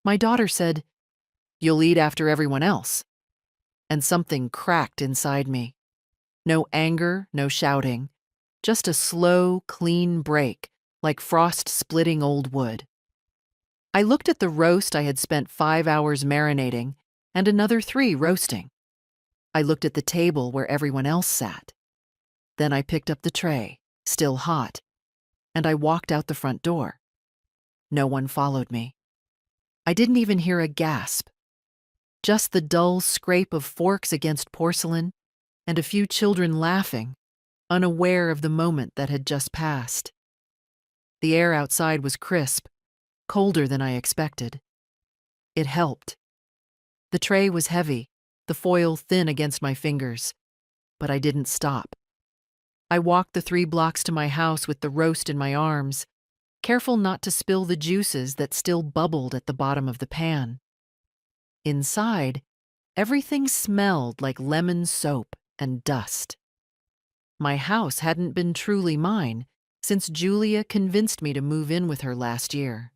My daughter said, "You'll eat after everyone else." And something cracked inside me. No anger, no shouting, just a slow, clean break, like frost splitting old wood. I looked at the roast I had spent 5 hours marinating and another 3 roasting. I looked at the table where everyone else sat. Then I picked up the tray, still hot, and I walked out the front door. No one followed me. I didn't even hear a gasp, just the dull scrape of forks against porcelain and a few children laughing, unaware of the moment that had just passed. The air outside was crisp, colder than I expected. It helped. The tray was heavy, the foil thin against my fingers, but I didn't stop. I walked the 3 blocks to my house with the roast in my arms, careful not to spill the juices that still bubbled at the bottom of the pan. Inside, everything smelled like lemon soap and dust. My house hadn't been truly mine since Julia convinced me to move in with her last year.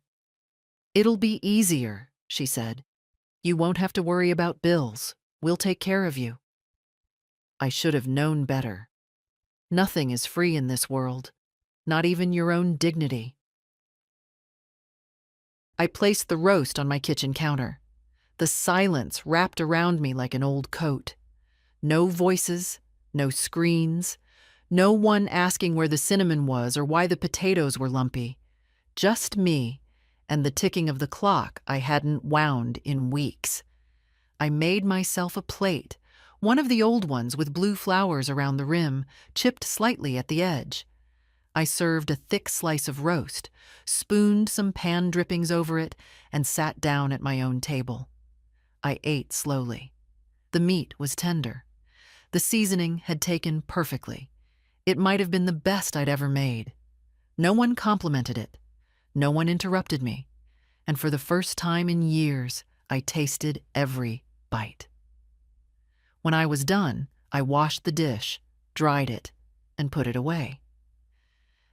"It'll be easier," she said. "You won't have to worry about bills. We'll take care of you." I should have known better. Nothing is free in this world, not even your own dignity. I placed the roast on my kitchen counter. The silence wrapped around me like an old coat. No voices, no screens, no one asking where the cinnamon was or why the potatoes were lumpy. Just me and the ticking of the clock I hadn't wound in weeks. I made myself a plate, one of the old ones with blue flowers around the rim, chipped slightly at the edge. I served a thick slice of roast, spooned some pan drippings over it, and sat down at my own table. I ate slowly. The meat was tender. The seasoning had taken perfectly. It might have been the best I'd ever made. No one complimented it. No one interrupted me. And for the first time in years, I tasted every bite. When I was done, I washed the dish, dried it, and put it away.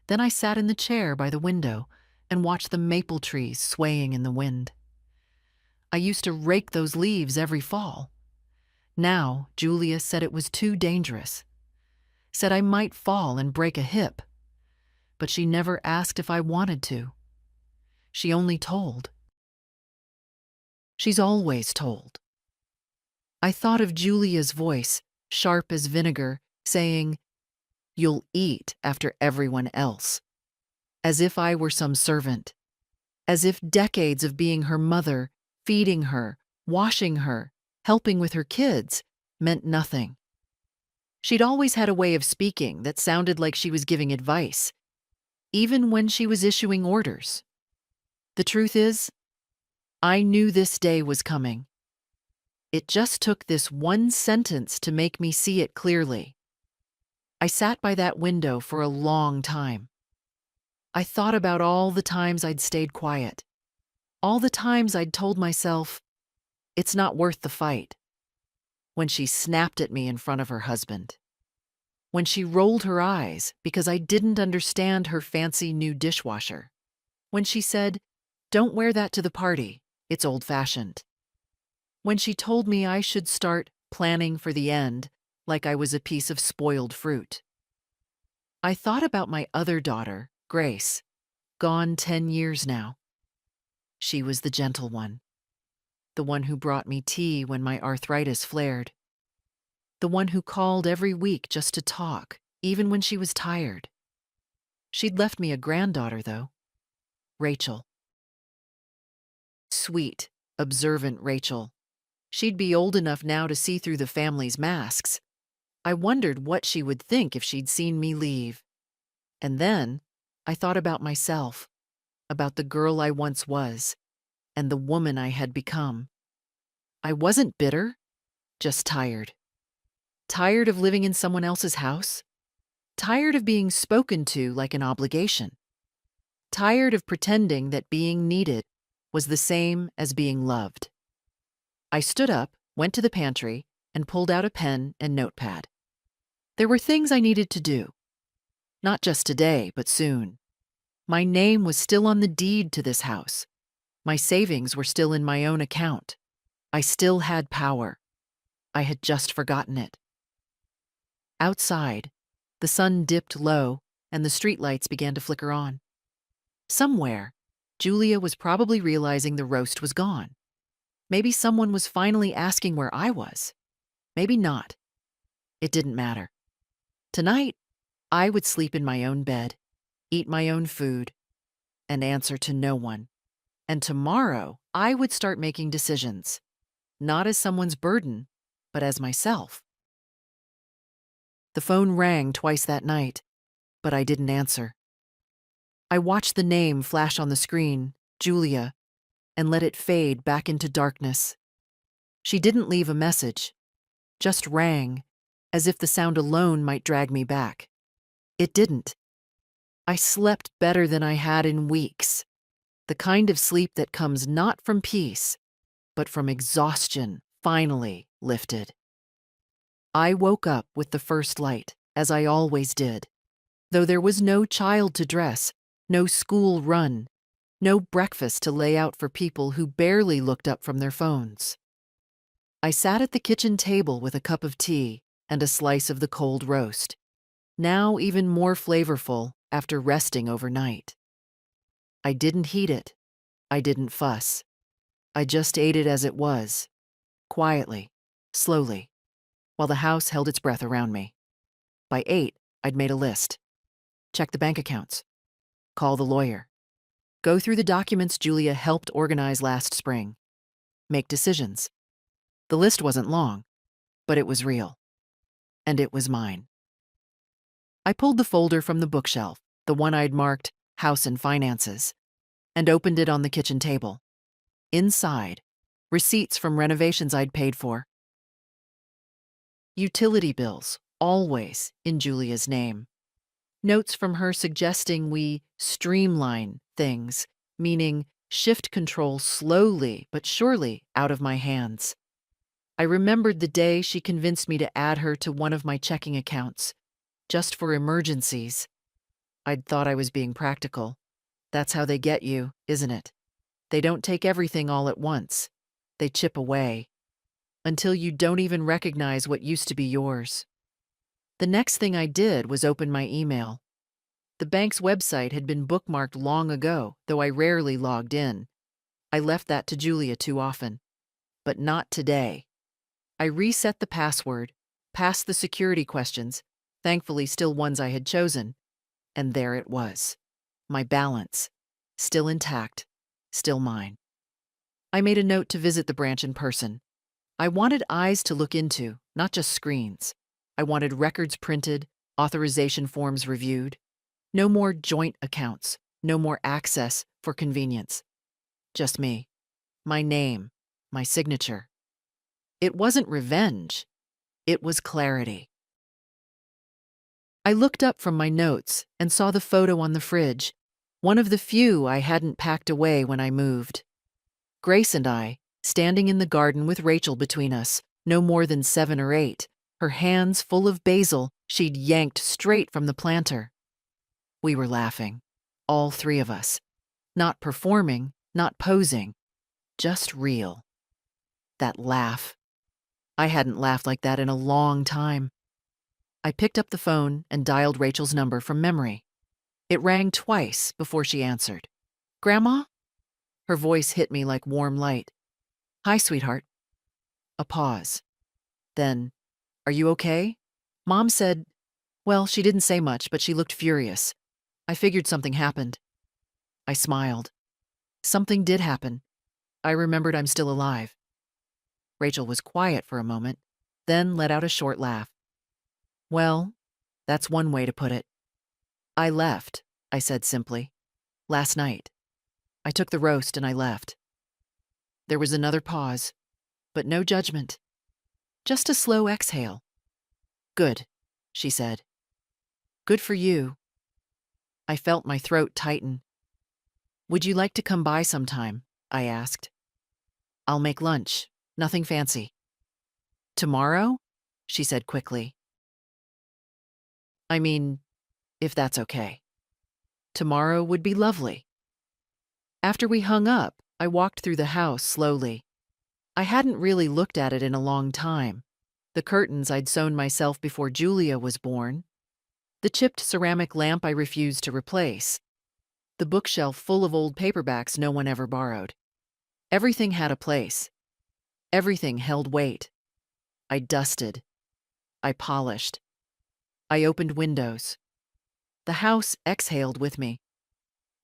Then I sat in the chair by the window and watched the maple trees swaying in the wind. I used to rake those leaves every fall. Now, Julia said it was too dangerous. Said I might fall and break a hip. But she never asked if I wanted to. She only told. She's always told. I thought of Julia's voice, sharp as vinegar, saying, "You'll eat after everyone else," as if I were some servant, as if decades of being her mother, feeding her, washing her, helping with her kids, meant nothing. She'd always had a way of speaking that sounded like she was giving advice, even when she was issuing orders. The truth is, I knew this day was coming. It just took this one sentence to make me see it clearly. I sat by that window for a long time. I thought about all the times I'd stayed quiet, all the times I'd told myself, it's not worth the fight. When she snapped at me in front of her husband. When she rolled her eyes because I didn't understand her fancy new dishwasher. When she said, "Don't wear that to the party, it's old-fashioned." When she told me I should start planning for the end like I was a piece of spoiled fruit. I thought about my other daughter, Grace, gone 10 years now. She was the gentle one. The one who brought me tea when my arthritis flared. The one who called every week just to talk, even when she was tired. She'd left me a granddaughter, though. Rachel. Sweet, observant Rachel. She'd be old enough now to see through the family's masks. I wondered what she would think if she'd seen me leave. And then I thought about myself, about the girl I once was, and the woman I had become. I wasn't bitter, just tired. Tired of living in someone else's house. Tired of being spoken to like an obligation. Tired of pretending that being needed was the same as being loved. I stood up, went to the pantry, and pulled out a pen and notepad. There were things I needed to do. Not just today, but soon. My name was still on the deed to this house. My savings were still in my own account. I still had power. I had just forgotten it. Outside, the sun dipped low and the streetlights began to flicker on. Somewhere, Julia was probably realizing the roast was gone. Maybe someone was finally asking where I was. Maybe not. It didn't matter. Tonight, I would sleep in my own bed, eat my own food, and answer to no one. And tomorrow, I would start making decisions, not as someone's burden, but as myself. The phone rang twice that night, but I didn't answer. I watched the name flash on the screen, Julia, and let it fade back into darkness. She didn't leave a message, just rang, as if the sound alone might drag me back. It didn't. I slept better than I had in weeks, the kind of sleep that comes not from peace, but from exhaustion finally lifted. I woke up with the first light, as I always did. Though there was no child to dress, no school run, no breakfast to lay out for people who barely looked up from their phones. I sat at the kitchen table with a cup of tea and a slice of the cold roast, now even more flavorful after resting overnight. I didn't heat it. I didn't fuss. I just ate it as it was, quietly, slowly, while the house held its breath around me. By 8, I'd made a list. Check the bank accounts. Call the lawyer. Go through the documents Julia helped organize last spring. Make decisions. The list wasn't long, but it was real. And it was mine. I pulled the folder from the bookshelf, the one I'd marked House and Finances, and opened it on the kitchen table. Inside, receipts from renovations I'd paid for. Utility bills, always in Julia's name. Notes from her suggesting we streamline things, meaning shift control slowly but surely out of my hands. I remembered the day she convinced me to add her to one of my checking accounts, just for emergencies. I'd thought I was being practical. That's how they get you, isn't it? They don't take everything all at once. They chip away, until you don't even recognize what used to be yours. The next thing I did was open my email. The bank's website had been bookmarked long ago, though I rarely logged in. I left that to Julia too often. But not today. I reset the password, passed the security questions, thankfully still ones I had chosen, and there it was. My balance, still intact, still mine. I made a note to visit the branch in person. I wanted eyes to look into, not just screens. I wanted records printed, authorization forms reviewed. No more joint accounts, no more access for convenience. Just me, my name, my signature. It wasn't revenge. It was clarity. I looked up from my notes and saw the photo on the fridge, one of the few I hadn't packed away when I moved. Grace and I, standing in the garden with Rachel between us, no more than 7 or 8, her hands full of basil she'd yanked straight from the planter. We were laughing, all 3 of us. Not performing, not posing, just real. That laugh. I hadn't laughed like that in a long time. I picked up the phone and dialed Rachel's number from memory. It rang twice before she answered. "Grandma?" Her voice hit me like warm light. "Hi, sweetheart." A pause. Then, "Are you okay?" Mom said, well, she didn't say much, but she looked furious. I figured something happened. I smiled. Something did happen. I remembered I'm still alive. Rachel was quiet for a moment, then let out a short laugh. "Well, that's one way to put it." "I left," I said simply. "Last night. I took the roast and I left." There was another pause, but no judgment. Just a slow exhale. "Good," she said. "Good for you." I felt my throat tighten. "Would you like to come by sometime?" I asked. "I'll make lunch. Nothing fancy." "Tomorrow?" she said quickly. I mean, if that's okay. Tomorrow would be lovely. After we hung up, I walked through the house slowly. I hadn't really looked at it in a long time. The curtains I'd sewn myself before Julia was born. The chipped ceramic lamp I refused to replace. The bookshelf full of old paperbacks no one ever borrowed. Everything had a place. Everything held weight. I dusted. I polished. I opened windows. The house exhaled with me.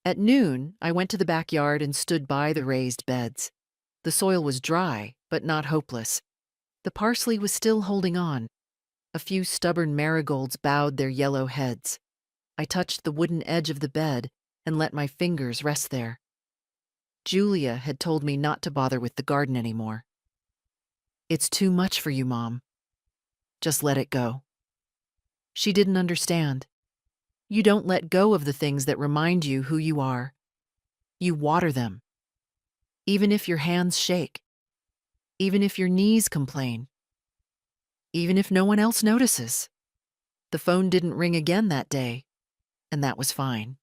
At noon, I went to the backyard and stood by the raised beds. The soil was dry, but not hopeless. The parsley was still holding on. A few stubborn marigolds bowed their yellow heads. I touched the wooden edge of the bed and let my fingers rest there. Julia had told me not to bother with the garden anymore. "It's too much for you, Mom. Just let it go." She didn't understand. You don't let go of the things that remind you who you are. You water them. Even if your hands shake. Even if your knees complain. Even if no one else notices. The phone didn't ring again that day, and that was fine.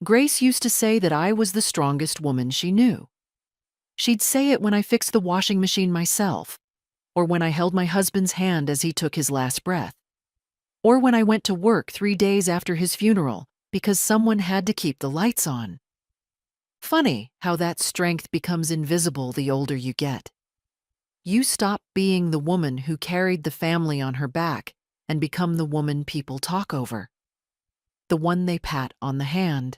Grace used to say that I was the strongest woman she knew. She'd say it when I fixed the washing machine myself, or when I held my husband's hand as he took his last breath, or when I went to work 3 days after his funeral because someone had to keep the lights on. Funny how that strength becomes invisible the older you get. You stop being the woman who carried the family on her back and become the woman people talk over. The one they pat on the hand.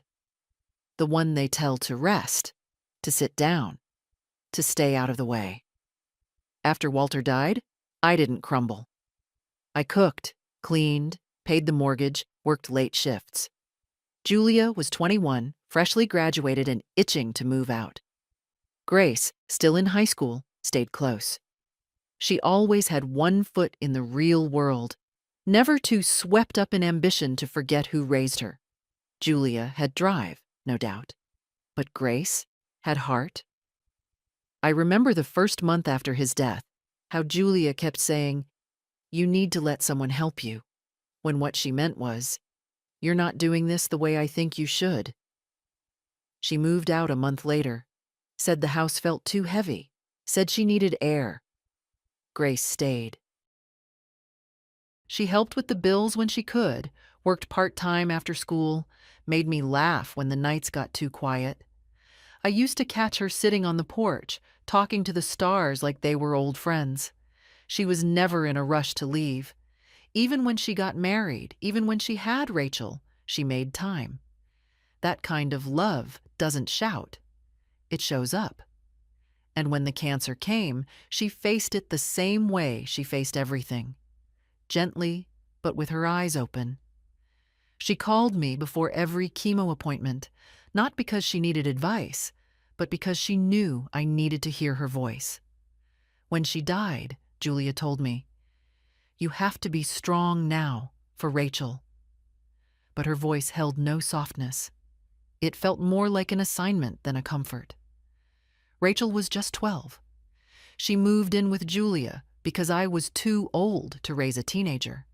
The one they tell to rest, to sit down, to stay out of the way. After Walter died, I didn't crumble. I cooked, cleaned, paid the mortgage, worked late shifts. Julia was 21, freshly graduated and itching to move out. Grace, still in high school, stayed close. She always had one foot in the real world, never too swept up in ambition to forget who raised her. Julia had drive, no doubt, but Grace had heart. I remember the first month after his death, how Julia kept saying, "You need to let someone help you," when what she meant was, "You're not doing this the way I think you should." She moved out a month later, said the house felt too heavy, said she needed air. Grace stayed. She helped with the bills when she could, worked part-time after school, made me laugh when the nights got too quiet. I used to catch her sitting on the porch, talking to the stars like they were old friends. She was never in a rush to leave. Even when she got married, even when she had Rachel, she made time. That kind of love doesn't shout. It shows up. And when the cancer came, she faced it the same way she faced everything. Gently, but with her eyes open. She called me before every chemo appointment, not because she needed advice, but because she knew I needed to hear her voice. When she died, Julia told me, "You have to be strong now for Rachel." But her voice held no softness. It felt more like an assignment than a comfort. Rachel was just 12. She moved in with Julia because I was too old to raise a teenager.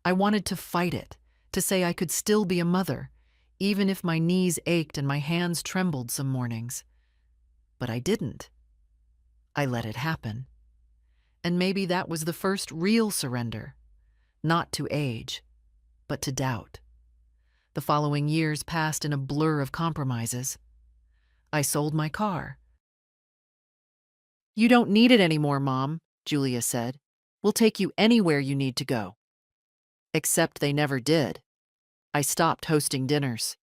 I wanted to fight it, to say I could still be a mother, even if my knees ached and my hands trembled some mornings. But I didn't. I let it happen. And maybe that was the first real surrender, not to age, but to doubt. The following years passed in a blur of compromises. I sold my car. "You don't need it anymore, Mom," Julia said. "We'll take you anywhere you need to go." Except they never did. I stopped hosting dinners.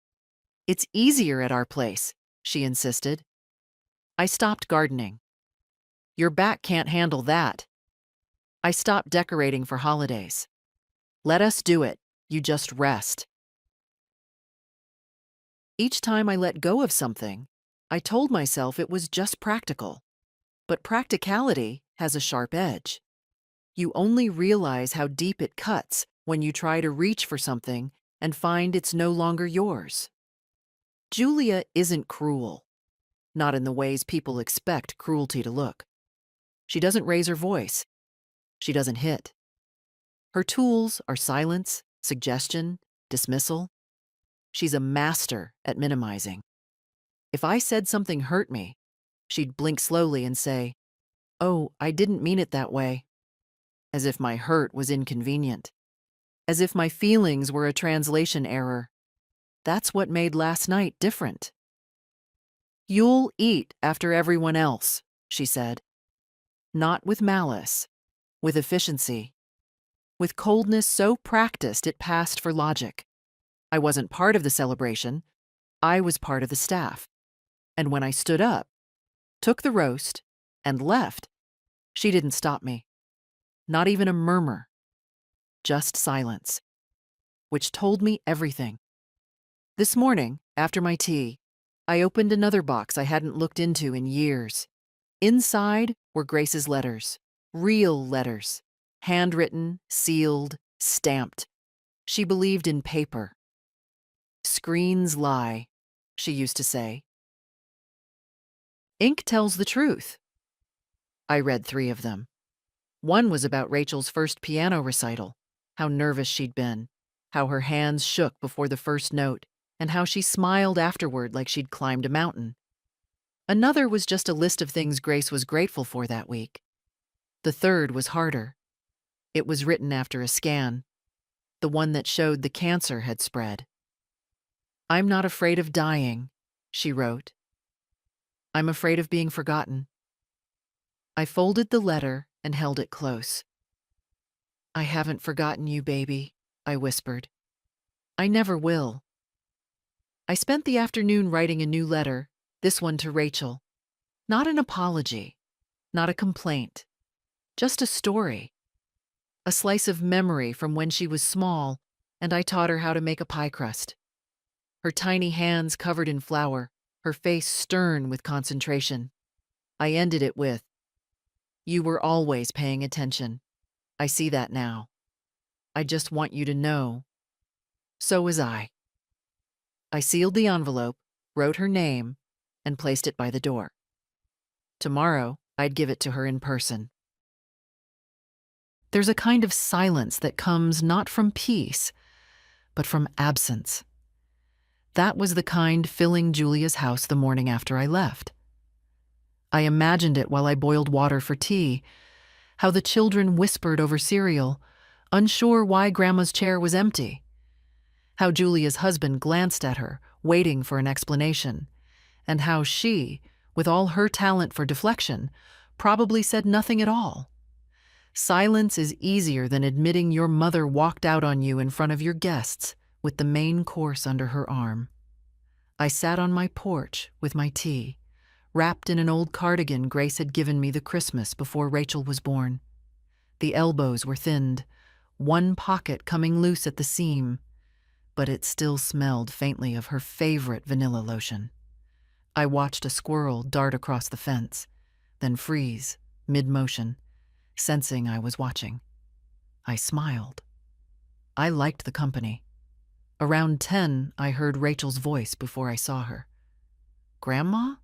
"It's easier at our place," she insisted. I stopped gardening. "Your back can't handle that." I stopped decorating for holidays. "Let us do it. You just rest." Each time I let go of something, I told myself it was just practical. But practicality has a sharp edge. You only realize how deep it cuts when you try to reach for something and find it's no longer yours. Julia isn't cruel, not in the ways people expect cruelty to look. She doesn't raise her voice. She doesn't hit. Her tools are silence, suggestion, dismissal. She's a master at minimizing. If I said something hurt me, she'd blink slowly and say, "Oh, I didn't mean it that way," as if my hurt was inconvenient, as if my feelings were a translation error. That's what made last night different. "You'll eat after everyone else," she said. Not with malice, with efficiency, with coldness so practiced it passed for logic. I wasn't part of the celebration. I was part of the staff. And when I stood up, took the roast, and left, she didn't stop me. Not even a murmur. Just silence. Which told me everything. This morning, after my tea, I opened another box I hadn't looked into in years. Inside were Grace's letters. Real letters. Handwritten, sealed, stamped. She believed in paper. "Screens lie," she used to say. "Ink tells the truth." I read 3 of them. One was about Rachel's first piano recital, how nervous she'd been, how her hands shook before the first note, and how she smiled afterward like she'd climbed a mountain. Another was just a list of things Grace was grateful for that week. The third was harder. It was written after a scan, the one that showed the cancer had spread. "I'm not afraid of dying," she wrote. "I'm afraid of being forgotten." I folded the letter and held it close. "I haven't forgotten you, baby," I whispered. "I never will." I spent the afternoon writing a new letter, this one to Rachel. Not an apology, not a complaint, just a story. A slice of memory from when she was small and I taught her how to make a pie crust. Her tiny hands covered in flour, her face stern with concentration. I ended it with, "You were always paying attention. I see that now. I just want you to know. So was I." I sealed the envelope, wrote her name, and placed it by the door. Tomorrow, I'd give it to her in person. There's a kind of silence that comes not from peace, but from absence. That was the kind filling Julia's house the morning after I left. I imagined it while I boiled water for tea, how the children whispered over cereal, unsure why Grandma's chair was empty. How Julia's husband glanced at her, waiting for an explanation, and how she, with all her talent for deflection, probably said nothing at all. Silence is easier than admitting your mother walked out on you in front of your guests with the main course under her arm. I sat on my porch with my tea, wrapped in an old cardigan Grace had given me the Christmas before Rachel was born. The elbows were thinned, one pocket coming loose at the seam, but it still smelled faintly of her favorite vanilla lotion. I watched a squirrel dart across the fence, then freeze, mid-motion, sensing I was watching. I smiled. I liked the company. Around 10, I heard Rachel's voice before I saw her. "Grandma?"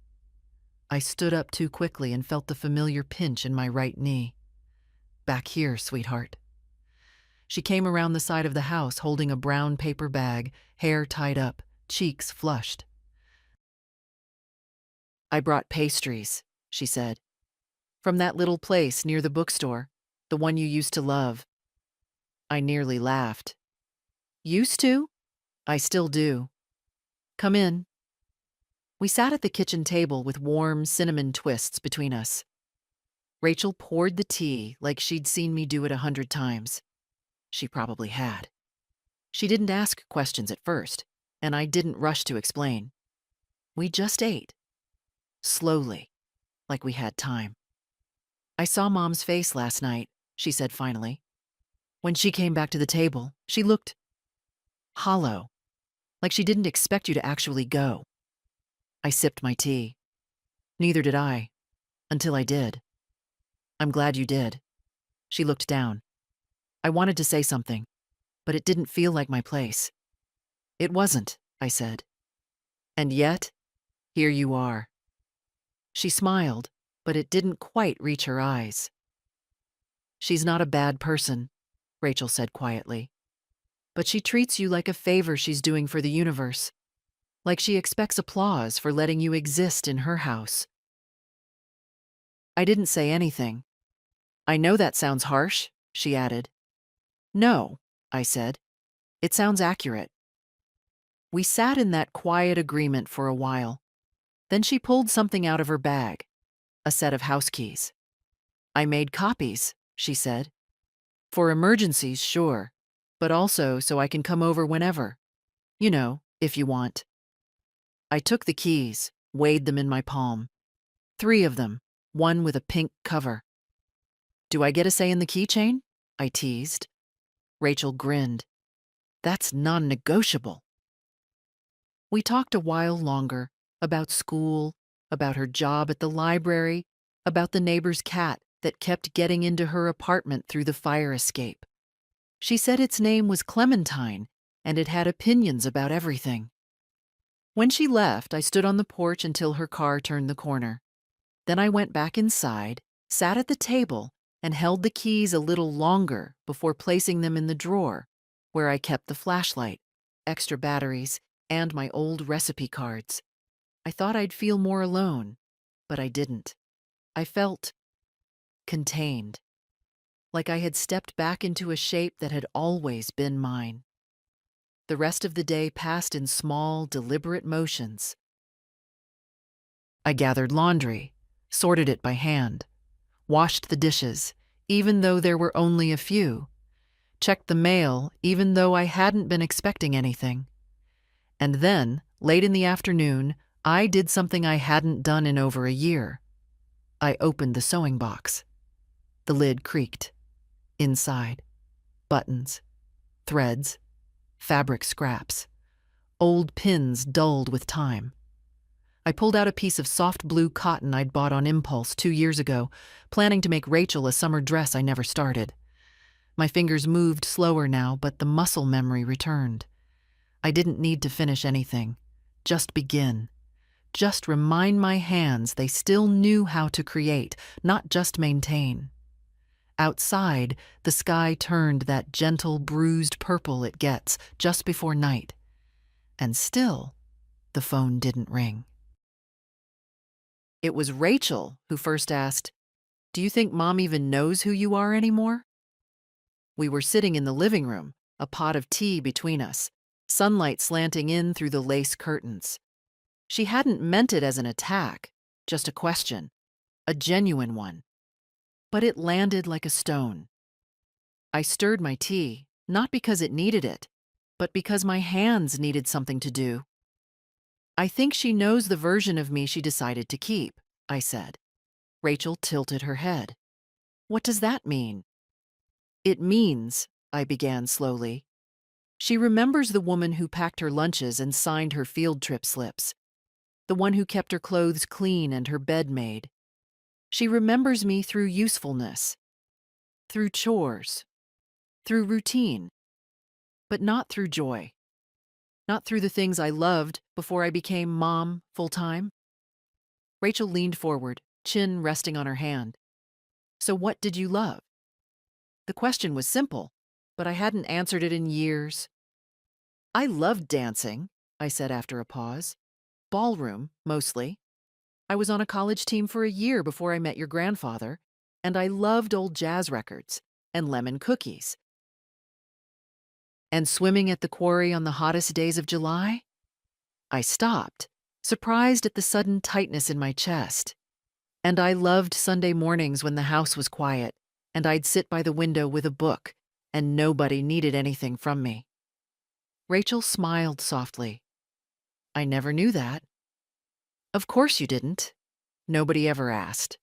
I stood up too quickly and felt the familiar pinch in my right knee. "Back here, sweetheart." She came around the side of the house holding a brown paper bag, hair tied up, cheeks flushed. "I brought pastries," she said. "From that little place near the bookstore, the one you used to love." I nearly laughed. "Used to? I still do. Come in." We sat at the kitchen table with warm cinnamon twists between us. Rachel poured the tea like she'd seen me do it 100 times. She probably had. She didn't ask questions at first, and I didn't rush to explain. We just ate. Slowly, like we had time. "I saw Mom's face last night," she said finally. "When she came back to the table, she looked hollow, like she didn't expect you to actually go." I sipped my tea. "Neither did I, until I did." "I'm glad you did." She looked down. I wanted to say something, but it didn't feel like my place. "It wasn't," I said. "And yet, here you are." She smiled, but it didn't quite reach her eyes. "She's not a bad person," Rachel said quietly. "But she treats you like a favor she's doing for the universe. like she expects applause for letting you exist in her house. I didn't say anything. I know that sounds harsh, she added. No, I said. It sounds accurate. We sat in that quiet agreement for a while. Then she pulled something out of her bag, a set of house keys. I made copies, she said. For emergencies, sure, but also so I can come over whenever. You know, if you want. I took the keys, weighed them in my palm. 3 of them, one with a pink cover. Do I get a say in the keychain? I teased. Rachel grinned. That's non-negotiable. We talked a while longer about school, about her job at the library, about the neighbor's cat that kept getting into her apartment through the fire escape. She said its name was Clementine, and it had opinions about everything. When she left, I stood on the porch until her car turned the corner. Then I went back inside, sat at the table, and held the keys a little longer before placing them in the drawer, where I kept the flashlight, extra batteries, and my old recipe cards. I thought I'd feel more alone, but I didn't. I felt contained, like I had stepped back into a shape that had always been mine. The rest of the day passed in small, deliberate motions. I gathered laundry, sorted it by hand, washed the dishes, even though there were only a few, checked the mail, even though I hadn't been expecting anything. And then, late in the afternoon, I did something I hadn't done in over a year. I opened the sewing box. The lid creaked. Inside, buttons, threads, fabric scraps, old pins dulled with time. I pulled out a piece of soft blue cotton I'd bought on impulse 2 years ago, planning to make Rachel a summer dress I never started. My fingers moved slower now, but the muscle memory returned. I didn't need to finish anything, just begin. Just remind my hands they still knew how to create, not just maintain. Outside, the sky turned that gentle, bruised purple it gets just before night. And still, the phone didn't ring. It was Rachel who first asked, "Do you think Mom even knows who you are anymore?" We were sitting in the living room, a pot of tea between us, sunlight slanting in through the lace curtains. She hadn't meant it as an attack, just a question, a genuine one. But it landed like a stone. I stirred my tea, not because it needed it, but because my hands needed something to do. "I think she knows the version of me she decided to keep," I said. Rachel tilted her head. "What does that mean?" "It means," I began slowly, "she remembers the woman who packed her lunches and signed her field trip slips, the one who kept her clothes clean and her bed made. She remembers me through usefulness, through chores, through routine, but not through joy. Not through the things I loved before I became mom full-time." Rachel leaned forward, chin resting on her hand. "So what did you love?" The question was simple, but I hadn't answered it in years. "I loved dancing," I said after a pause. "Ballroom, mostly. I was on a college team for a year before I met your grandfather, and I loved old jazz records and lemon cookies. And swimming at the quarry on the hottest days of July?" I stopped, surprised at the sudden tightness in my chest. "And I loved Sunday mornings when the house was quiet, and I'd sit by the window with a book, and nobody needed anything from me." Rachel smiled softly. "I never knew that." "Of course you didn't. Nobody ever asked."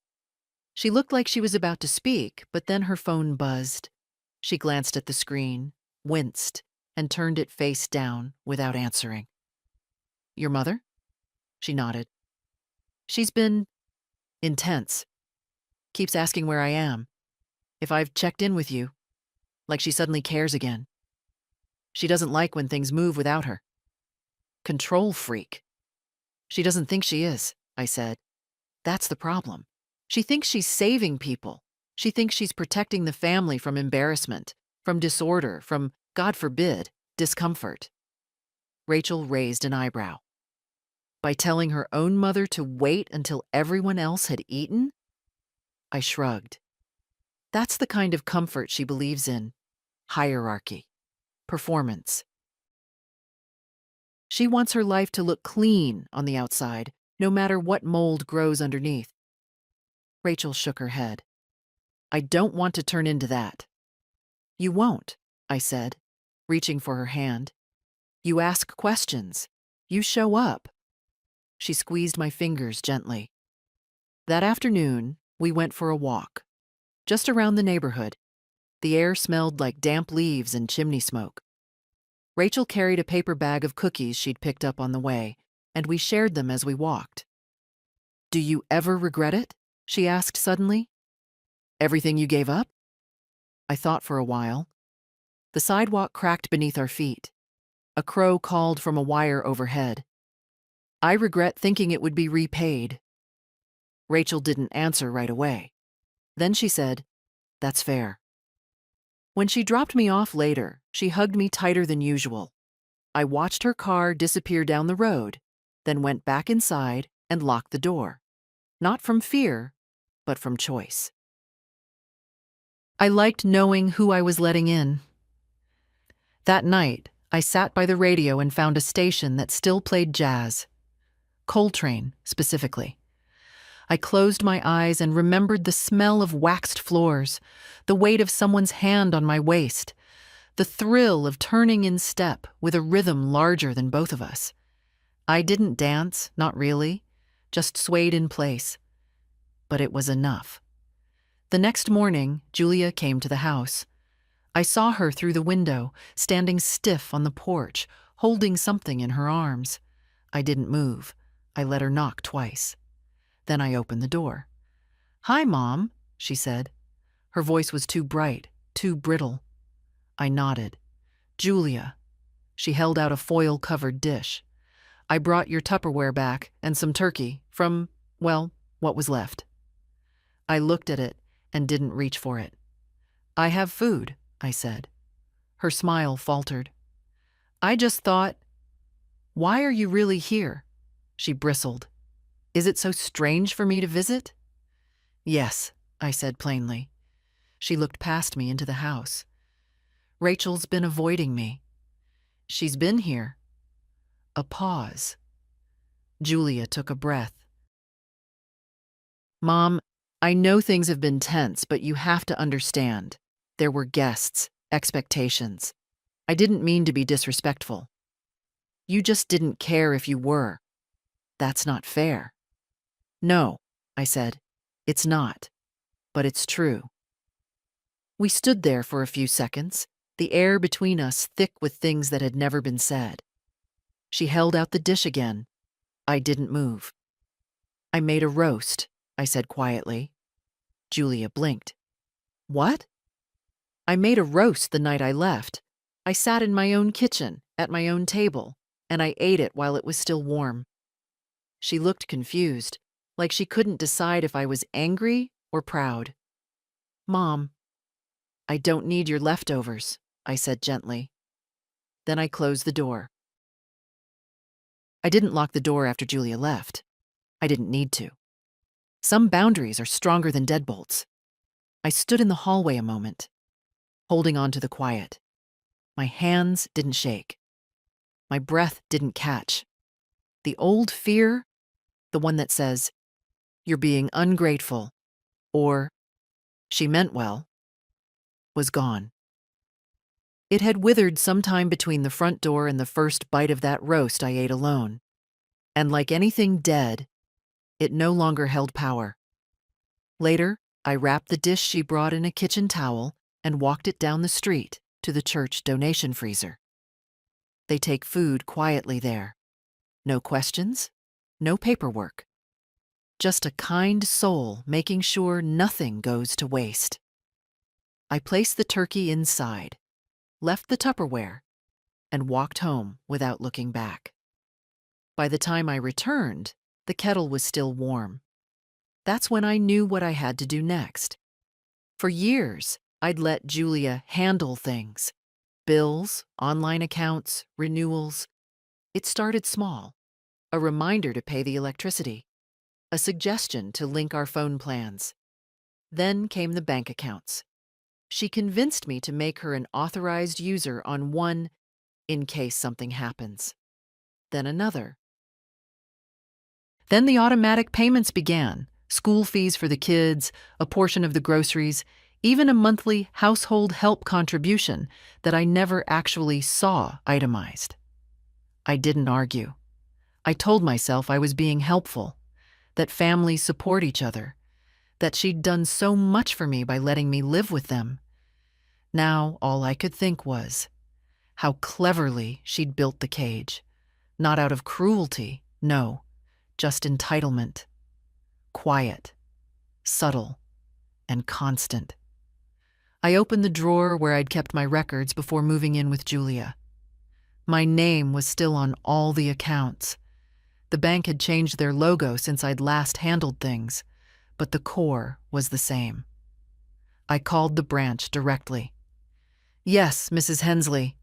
She looked like she was about to speak, but then her phone buzzed. She glanced at the screen, winced, and turned it face down without answering. "Your mother?" She nodded. "She's been intense. Keeps asking where I am, if I've checked in with you, like she suddenly cares again. She doesn't like when things move without her. Control freak." "She doesn't think she is," I said. "That's the problem. She thinks she's saving people. She thinks she's protecting the family from embarrassment, from disorder, from, God forbid, discomfort." Rachel raised an eyebrow. By telling her own mother to wait until everyone else had eaten? I shrugged. That's the kind of comfort she believes in. Hierarchy. Performance. She wants her life to look clean on the outside, no matter what mold grows underneath. Rachel shook her head. I don't want to turn into that. You won't, I said, reaching for her hand. You ask questions. You show up. She squeezed my fingers gently. That afternoon, we went for a walk. Just around the neighborhood. The air smelled like damp leaves and chimney smoke. Rachel carried a paper bag of cookies she'd picked up on the way, and we shared them as we walked. Do you ever regret it? She asked suddenly. Everything you gave up? I thought for a while. The sidewalk cracked beneath our feet. A crow called from a wire overhead. I regret thinking it would be repaid. Rachel didn't answer right away. Then she said, That's fair. When she dropped me off later, she hugged me tighter than usual. I watched her car disappear down the road, then went back inside and locked the door. Not from fear, but from choice. I liked knowing who I was letting in. That night, I sat by the radio and found a station that still played jazz. Coltrane, specifically. I closed my eyes and remembered the smell of waxed floors, the weight of someone's hand on my waist, the thrill of turning in step with a rhythm larger than both of us. I didn't dance, not really, just swayed in place. But it was enough. The next morning, Julia came to the house. I saw her through the window, standing stiff on the porch, holding something in her arms. I didn't move. I let her knock twice. Then I opened the door. Hi, Mom, she said. Her voice was too bright, too brittle. I nodded. Julia. She held out a foil-covered dish. I brought your Tupperware back and some turkey from, well, what was left. I looked at it and didn't reach for it. I have food, I said. Her smile faltered. I just thought, why are you really here? She bristled. Is it so strange for me to visit? Yes, I said plainly. She looked past me into the house. Rachel's been avoiding me. She's been here. A pause. Julia took a breath. Mom, I know things have been tense, but you have to understand. There were guests, expectations. I didn't mean to be disrespectful. You just didn't care if you were. That's not fair. No, I said. It's not. But it's true. We stood there for a few seconds, the air between us thick with things that had never been said. She held out the dish again. I didn't move. I made a roast, I said quietly. Julia blinked. What? I made a roast the night I left. I sat in my own kitchen, at my own table, and I ate it while it was still warm. She looked confused, like she couldn't decide if I was angry or proud. Mom, I don't need your leftovers, I said gently. Then I closed the door. I didn't lock the door after Julia left. I didn't need to. Some boundaries are stronger than deadbolts. I stood in the hallway a moment, holding on to the quiet. My hands didn't shake. My breath didn't catch. The old fear, the one that says, you're being ungrateful, or she meant well, was gone. It had withered sometime between the front door and the first bite of that roast I ate alone. And like anything dead, it no longer held power. Later, I wrapped the dish she brought in a kitchen towel and walked it down the street to the church donation freezer. They take food quietly there. No questions, no paperwork. Just a kind soul making sure nothing goes to waste. I placed the turkey inside, left the Tupperware, and walked home without looking back. By the time I returned, the kettle was still warm. That's when I knew what I had to do next. For years, I'd let Julia handle things. Bills, online accounts, renewals. It started small. a reminder to pay the electricity, a suggestion to link our phone plans. Then came the bank accounts. She convinced me to make her an authorized user on one in case something happens. Then another. Then the automatic payments began, school fees for the kids, a portion of the groceries, even a monthly household help contribution that I never actually saw itemized. I didn't argue. I told myself I was being helpful, that families support each other, that she'd done so much for me by letting me live with them. Now all I could think was how cleverly she'd built the cage. Not out of cruelty, no, just entitlement. Quiet, subtle, and constant. I opened the drawer where I'd kept my records before moving in with Julia. My name was still on all the accounts. The bank had changed their logo since I'd last handled things, but the core was the same. I called the branch directly. "Yes, Mrs. Hensley,"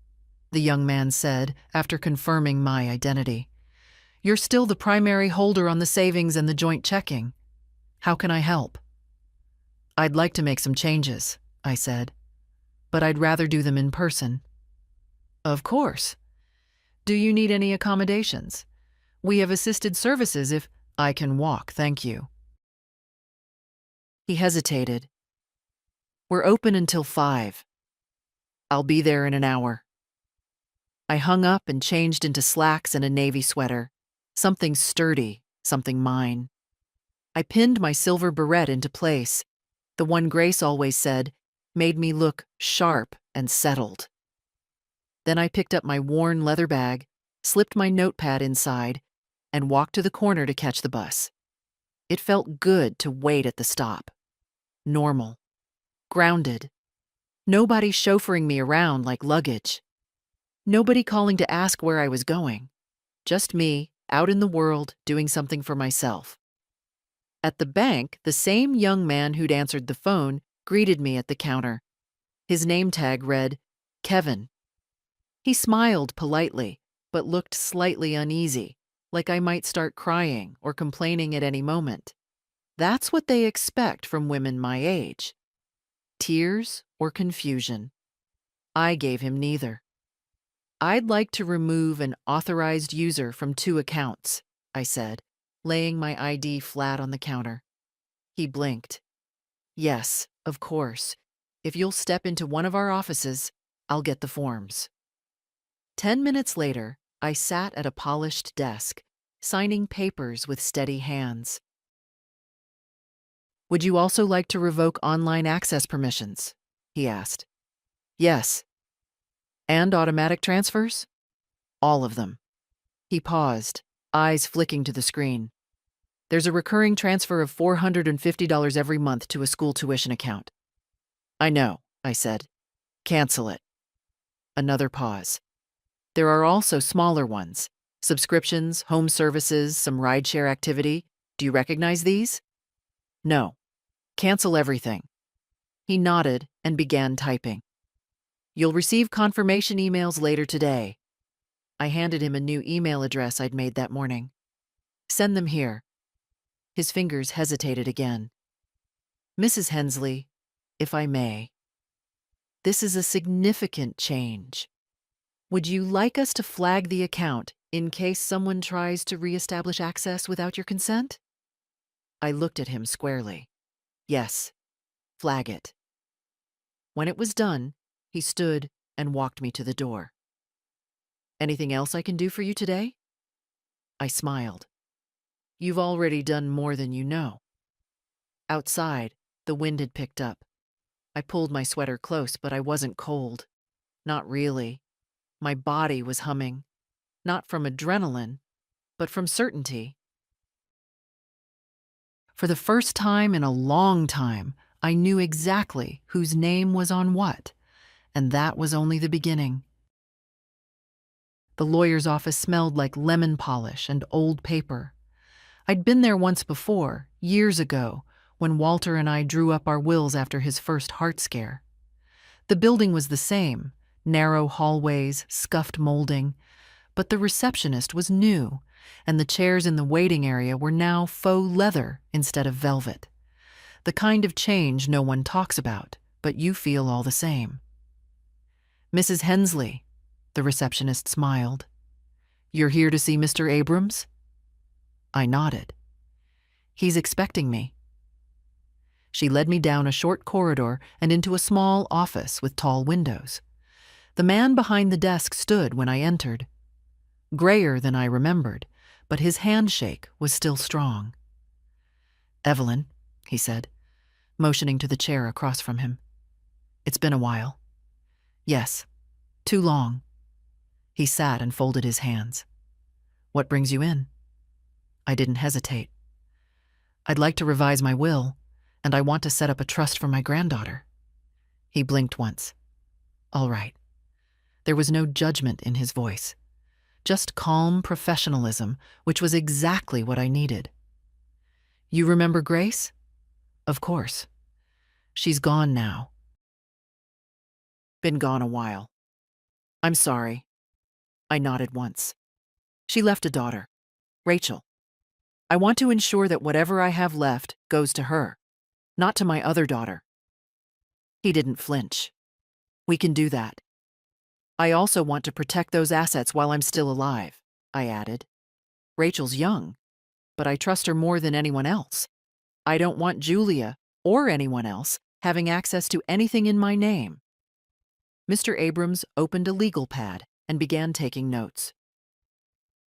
the young man said after confirming my identity. "You're still the primary holder on the savings and the joint checking. How can I help?" "I'd like to make some changes," I said, "but I'd rather do them in person." "Of course. Do you need any accommodations? We have assisted services if—" "I can walk, thank you." He hesitated. "We're open until 5. I'll be there in an hour." I hung up and changed into slacks and a navy sweater, something sturdy, something mine. I pinned my silver beret into place. The one Grace always said made me look sharp and settled. Then I picked up my worn leather bag, slipped my notepad inside, and walked to the corner to catch the bus. It felt good to wait at the stop. Normal. Grounded. Nobody chauffeuring me around like luggage. Nobody calling to ask where I was going. Just me, out in the world, doing something for myself. At the bank, the same young man who'd answered the phone greeted me at the counter. His name tag read, Kevin. He smiled politely, but looked slightly uneasy, like I might start crying or complaining at any moment. That's what they expect from women my age. Tears or confusion. I gave him neither. "I'd like to remove an authorized user from 2 accounts," I said, laying my ID flat on the counter. He blinked. "Yes, of course. If you'll step into one of our offices, I'll get the forms." 10 minutes later, I sat at a polished desk, signing papers with steady hands. "Would you also like to revoke online access permissions?" he asked. "Yes." "And automatic transfers?" "All of them." He paused, eyes flicking to the screen. "There's a recurring transfer of $450 every month to a school tuition account." "I know," I said. "Cancel it." Another pause. "There are also smaller ones. Subscriptions, home services, some rideshare activity. Do you recognize these?" "No." "Cancel everything." He nodded and began typing. "You'll receive confirmation emails later today." I handed him a new email address I'd made that morning. "Send them here." His fingers hesitated again. "Mrs. Hensley, if I may, this is a significant change. Would you like us to flag the account in case someone tries to reestablish access without your consent?" I looked at him squarely. "Yes, flag it." When it was done, he stood and walked me to the door. "Anything else I can do for you today?" I smiled. "You've already done more than you know." Outside, the wind had picked up. I pulled my sweater close, but I wasn't cold. Not really. My body was humming. Not from adrenaline, but from certainty. For the first time in a long time, I knew exactly whose name was on what, and that was only the beginning. The lawyer's office smelled like lemon polish and old paper. I'd been there once before, years ago, when Walter and I drew up our wills after his first heart scare. The building was the same, narrow hallways, scuffed molding, but the receptionist was new, and the chairs in the waiting area were now faux leather instead of velvet. The kind of change no one talks about, but you feel all the same. "Mrs. Hensley," the receptionist smiled. "You're here to see Mr. Abrams?" I nodded. "He's expecting me." She led me down a short corridor and into a small office with tall windows. The man behind the desk stood when I entered. Grayer than I remembered, but his handshake was still strong. "Evelyn," he said, motioning to the chair across from him. "It's been a while." "Yes, too long." He sat and folded his hands. "What brings you in?" I didn't hesitate. "I'd like to revise my will, and I want to set up a trust for my granddaughter." He blinked once. "All right." There was no judgment in his voice, just calm professionalism, which was exactly what I needed. "You remember Grace?" "Of course. She's gone now." "Been gone a while." "I'm sorry." I nodded once. "She left a daughter, Rachel. I want to ensure that whatever I have left goes to her, not to my other daughter." He didn't flinch. "We can do that. I also want to protect those assets while I'm still alive," I added. "Rachel's young, but I trust her more than anyone else. I don't want Julia or anyone else having access to anything in my name." Mr. Abrams opened a legal pad and began taking notes.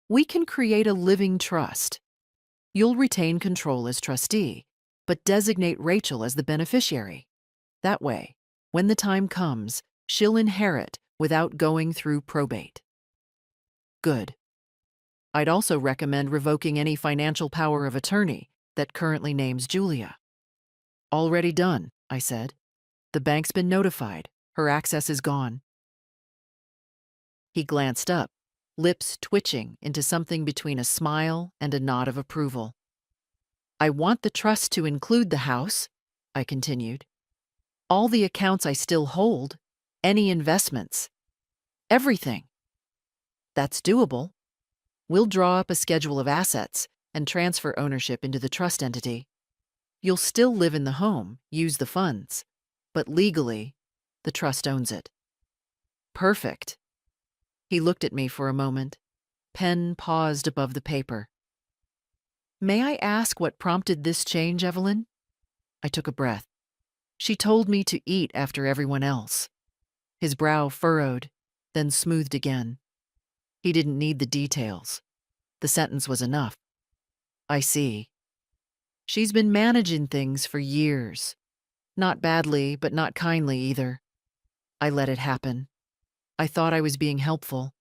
"We can create a living trust. You'll retain control as trustee, but designate Rachel as the beneficiary. That way, when the time comes, she'll inherit without going through probate." "Good. I'd also recommend revoking any financial power of attorney that currently names Julia." "Already done," I said. "The bank's been notified. Her access is gone." He glanced up, lips twitching into something between a smile and a nod of approval. "I want the trust to include the house," I continued. "All the accounts I still hold, any investments, everything." "That's doable. We'll draw up a schedule of assets and transfer ownership into the trust entity. You'll still live in the home, use the funds, but legally, the trust owns it." "Perfect." He looked at me for a moment. Pen paused above the paper. "May I ask what prompted this change, Evelyn?" I took a breath. "She told me to eat after everyone else." His brow furrowed, then smoothed again. He didn't need the details. The sentence was enough. "I see. She's been managing things for years. Not badly, but not kindly either. I let it happen. I thought I was being helpful.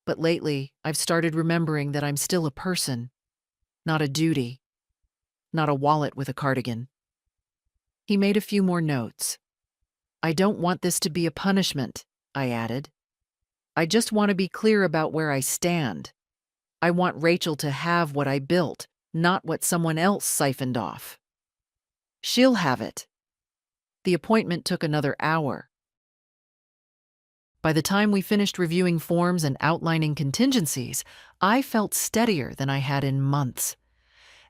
But lately, I've started remembering that I'm still a person, not a duty, not a wallet with a cardigan." He made a few more notes. "I don't want this to be a punishment," I added. "I just want to be clear about where I stand. I want Rachel to have what I built, not what someone else siphoned off. She'll have it." The appointment took another hour. By the time we finished reviewing forms and outlining contingencies, I felt steadier than I had in months.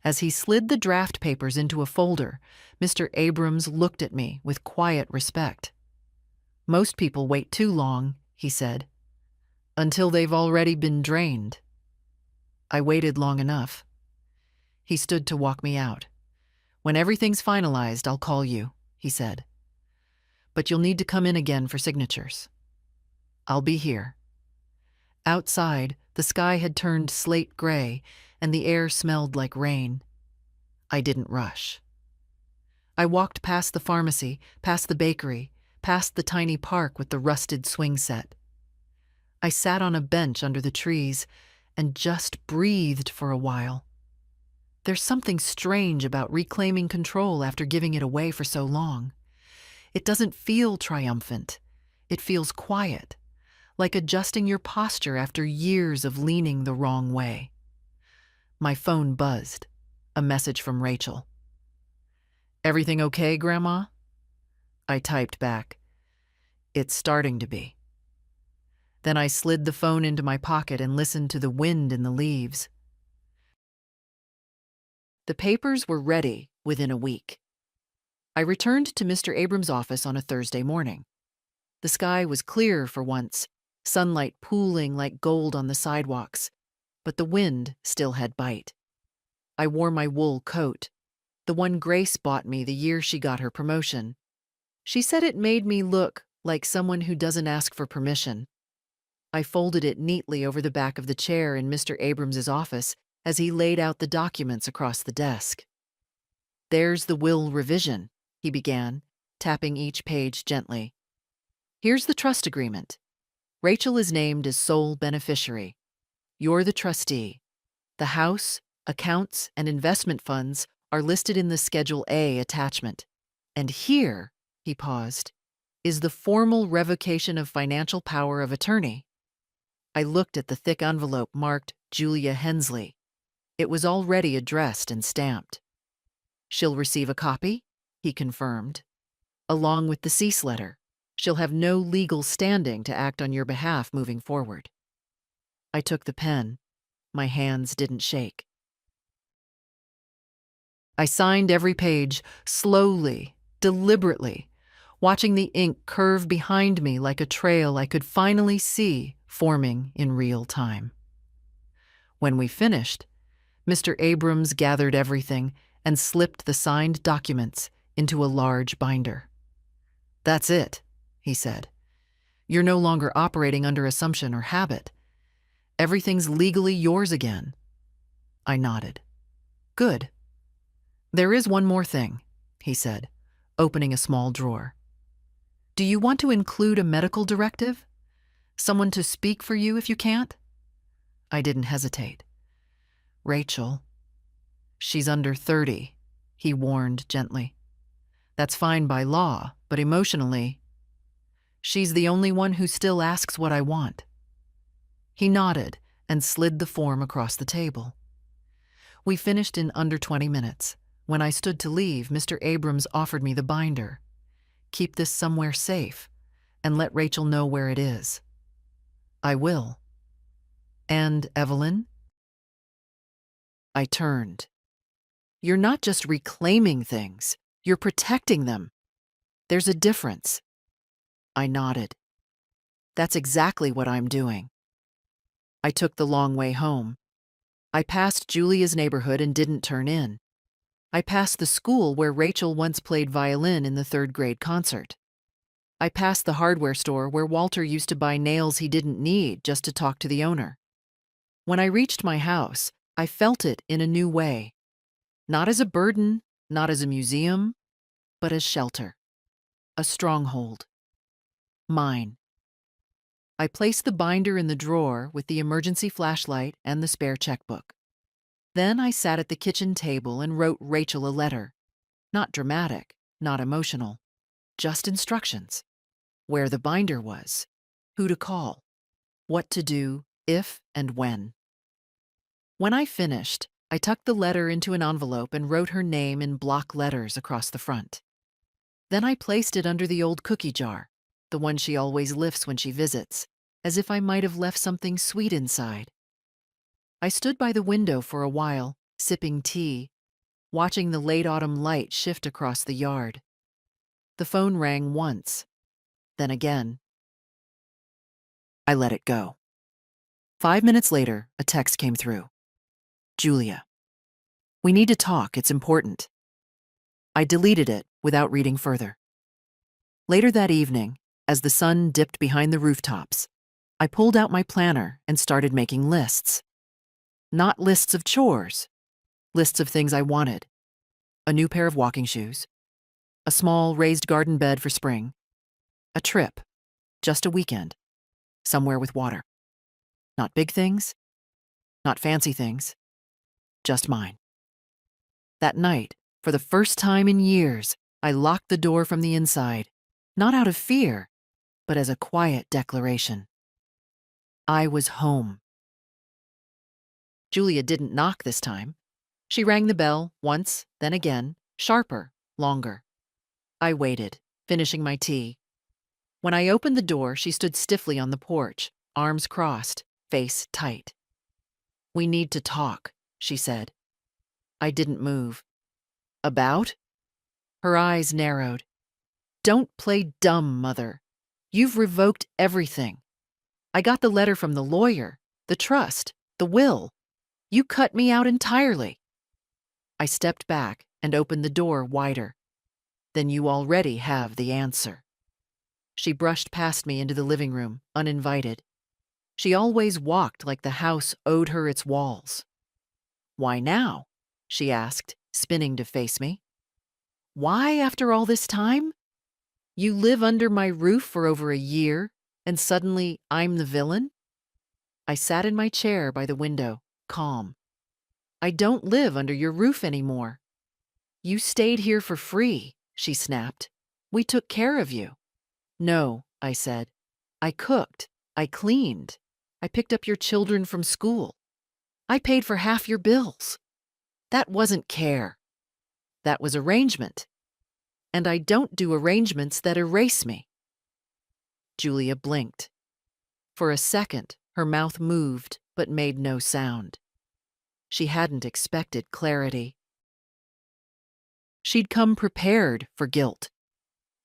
As he slid the draft papers into a folder, Mr. Abrams looked at me with quiet respect. "Most people wait too long," he said, "until they've already been drained." I waited long enough. He stood to walk me out. "When everything's finalized, I'll call you," he said. "But you'll need to come in again for signatures." "I'll be here." Outside, the sky had turned slate gray, and the air smelled like rain. I didn't rush. I walked past the pharmacy, past the bakery, past the tiny park with the rusted swing set. I sat on a bench under the trees and just breathed for a while. There's something strange about reclaiming control after giving it away for so long. It doesn't feel triumphant. It feels quiet, like adjusting your posture after years of leaning the wrong way. My phone buzzed. A message from Rachel. "Everything okay, Grandma?" I typed back, "It's starting to be." Then I slid the phone into my pocket and listened to the wind in the leaves. The papers were ready within a week. I returned to Mr. Abrams' office on a Thursday morning. The sky was clear for once, sunlight pooling like gold on the sidewalks, but the wind still had bite. I wore my wool coat, the one Grace bought me the year she got her promotion. She said it made me look like someone who doesn't ask for permission. I folded it neatly over the back of the chair in Mr. Abrams's office as he laid out the documents across the desk. "There's the will revision," he began, tapping each page gently. "Here's the trust agreement. Rachel is named as sole beneficiary. You're the trustee. The house, accounts, and investment funds are listed in the Schedule A attachment. And here," he paused, "is the formal revocation of financial power of attorney." I looked at the thick envelope marked Julia Hensley. It was already addressed and stamped. "She'll receive a copy," he confirmed, "along with the cease letter. She'll have no legal standing to act on your behalf moving forward." I took the pen. My hands didn't shake. I signed every page, slowly, deliberately, watching the ink curve behind me like a trail I could finally see forming in real time. When we finished, Mr. Abrams gathered everything and slipped the signed documents into a large binder. "That's it," he said. "You're no longer operating under assumption or habit. Everything's legally yours again." I nodded. "Good. There is one more thing," he said, opening a small drawer. "Do you want to include a medical directive? Someone to speak for you if you can't?" I didn't hesitate. "Rachel, she's under 30, he warned gently. "That's fine by law, but emotionally, she's the only one who still asks what I want." He nodded and slid the form across the table. We finished in under 20 minutes. When I stood to leave, Mr. Abrams offered me the binder. "Keep this somewhere safe, and let Rachel know where it is." "I will." "And Evelyn?" I turned. "You're not just reclaiming things, you're protecting them. There's a difference." I nodded. "That's exactly what I'm doing." I took the long way home. I passed Julia's neighborhood and didn't turn in. I passed the school where Rachel once played violin in the third-grade concert. I passed the hardware store where Walter used to buy nails he didn't need just to talk to the owner. When I reached my house, I felt it in a new way. Not as a burden, not as a museum, but as shelter. A stronghold. Mine. I placed the binder in the drawer with the emergency flashlight and the spare checkbook. Then I sat at the kitchen table and wrote Rachel a letter. Not dramatic, not emotional, just instructions. Where the binder was, who to call, what to do, if and when. When I finished, I tucked the letter into an envelope and wrote her name in block letters across the front. Then I placed it under the old cookie jar, the one she always lifts when she visits, as if I might have left something sweet inside. I stood by the window for a while, sipping tea, watching the late autumn light shift across the yard. The phone rang once, then again. I let it go. 5 minutes later, a text came through. "Julia, we need to talk, it's important." I deleted it without reading further. Later that evening, as the sun dipped behind the rooftops, I pulled out my planner and started making lists. Not lists of chores, lists of things I wanted. A new pair of walking shoes, a small raised garden bed for spring, a trip, just a weekend, somewhere with water. Not big things, not fancy things, just mine. That night, for the first time in years, I locked the door from the inside, not out of fear, but as a quiet declaration. I was home. Julia didn't knock this time. She rang the bell once, then again, sharper, longer. I waited, finishing my tea. When I opened the door, she stood stiffly on the porch, arms crossed, face tight. "We need to talk," she said. I didn't move. About? Her eyes narrowed. Don't play dumb, Mother. You've revoked everything. I got the letter from the lawyer, the trust, the will. You cut me out entirely. I stepped back and opened the door wider. Then you already have the answer. She brushed past me into the living room, uninvited. She always walked like the house owed her its walls. Why now? She asked, spinning to face me. Why after all this time? You live under my roof for over a year, and suddenly I'm the villain? I sat in my chair by the window, calm. I don't live under your roof anymore. You stayed here for free, she snapped. We took care of you. No, I said. I cooked. I cleaned. I picked up your children from school. I paid for half your bills. That wasn't care. That was arrangement. And I don't do arrangements that erase me. Julia blinked. For a second, her mouth moved but made no sound. She hadn't expected clarity. She'd come prepared for guilt.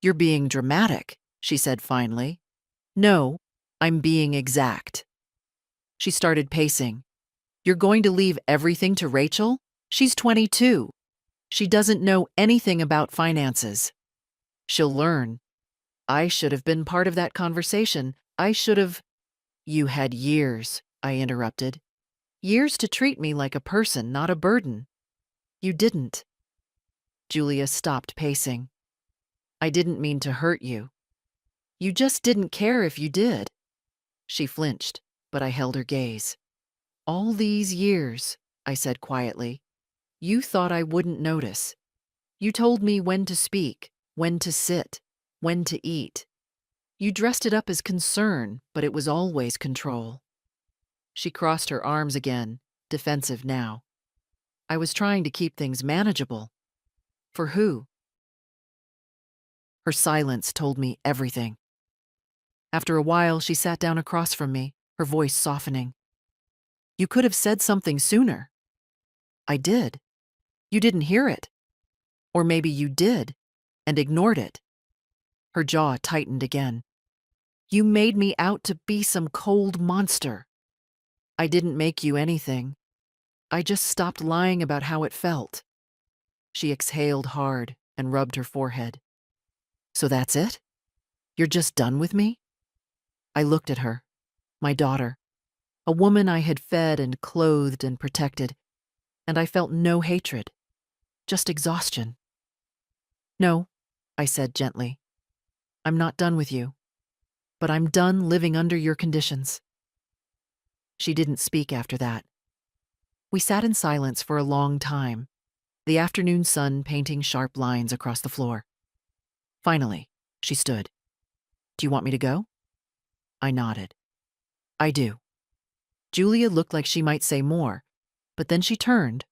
You're being dramatic, she said finally. No, I'm being exact. She started pacing. You're going to leave everything to Rachel? She's 22. She doesn't know anything about finances. She'll learn. I should have been part of that conversation. I should have. You had years, I interrupted. Years to treat me like a person, not a burden. You didn't. Julia stopped pacing. I didn't mean to hurt you. You just didn't care if you did. She flinched, but I held her gaze. All these years, I said quietly, you thought I wouldn't notice. You told me when to speak, when to sit, when to eat. You dressed it up as concern, but it was always control. She crossed her arms again, defensive now. I was trying to keep things manageable. For who? Her silence told me everything. After a while, she sat down across from me, her voice softening. You could have said something sooner. I did. You didn't hear it. Or maybe you did, and ignored it. Her jaw tightened again. You made me out to be some cold monster. I didn't make you anything. I just stopped lying about how it felt. She exhaled hard and rubbed her forehead. So that's it? You're just done with me? I looked at her, my daughter, a woman I had fed and clothed and protected, and I felt no hatred, just exhaustion. No, I said gently. I'm not done with you, but I'm done living under your conditions. She didn't speak after that. We sat in silence for a long time, the afternoon sun painting sharp lines across the floor. Finally, she stood. Do you want me to go? I nodded. I do. Julia looked like she might say more, but then she turned,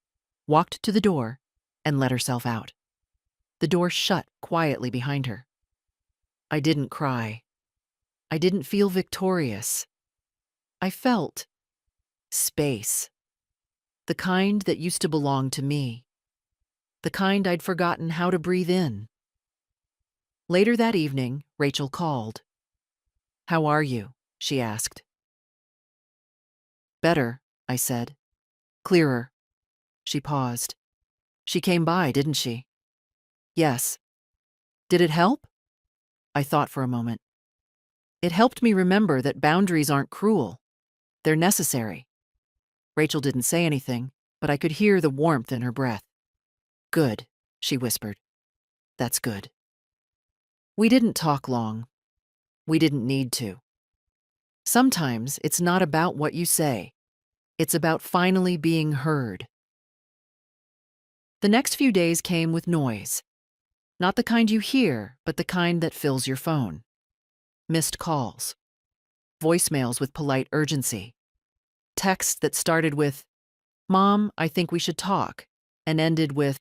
walked to the door, and let herself out. The door shut quietly behind her. I didn't cry. I didn't feel victorious. I felt space. The kind that used to belong to me. The kind I'd forgotten how to breathe in. Later that evening, Rachel called. How are you? She asked. Better, I said. Clearer. She paused. She came by, didn't she? Yes. Did it help? I thought for a moment. It helped me remember that boundaries aren't cruel. They're necessary. Rachel didn't say anything, but I could hear the warmth in her breath. Good, she whispered. That's good. We didn't talk long. We didn't need to. Sometimes it's not about what you say. It's about finally being heard. The next few days came with noise. Not the kind you hear, but the kind that fills your phone. Missed calls. Voicemails with polite urgency. Texts that started with, Mom, I think we should talk, and ended with,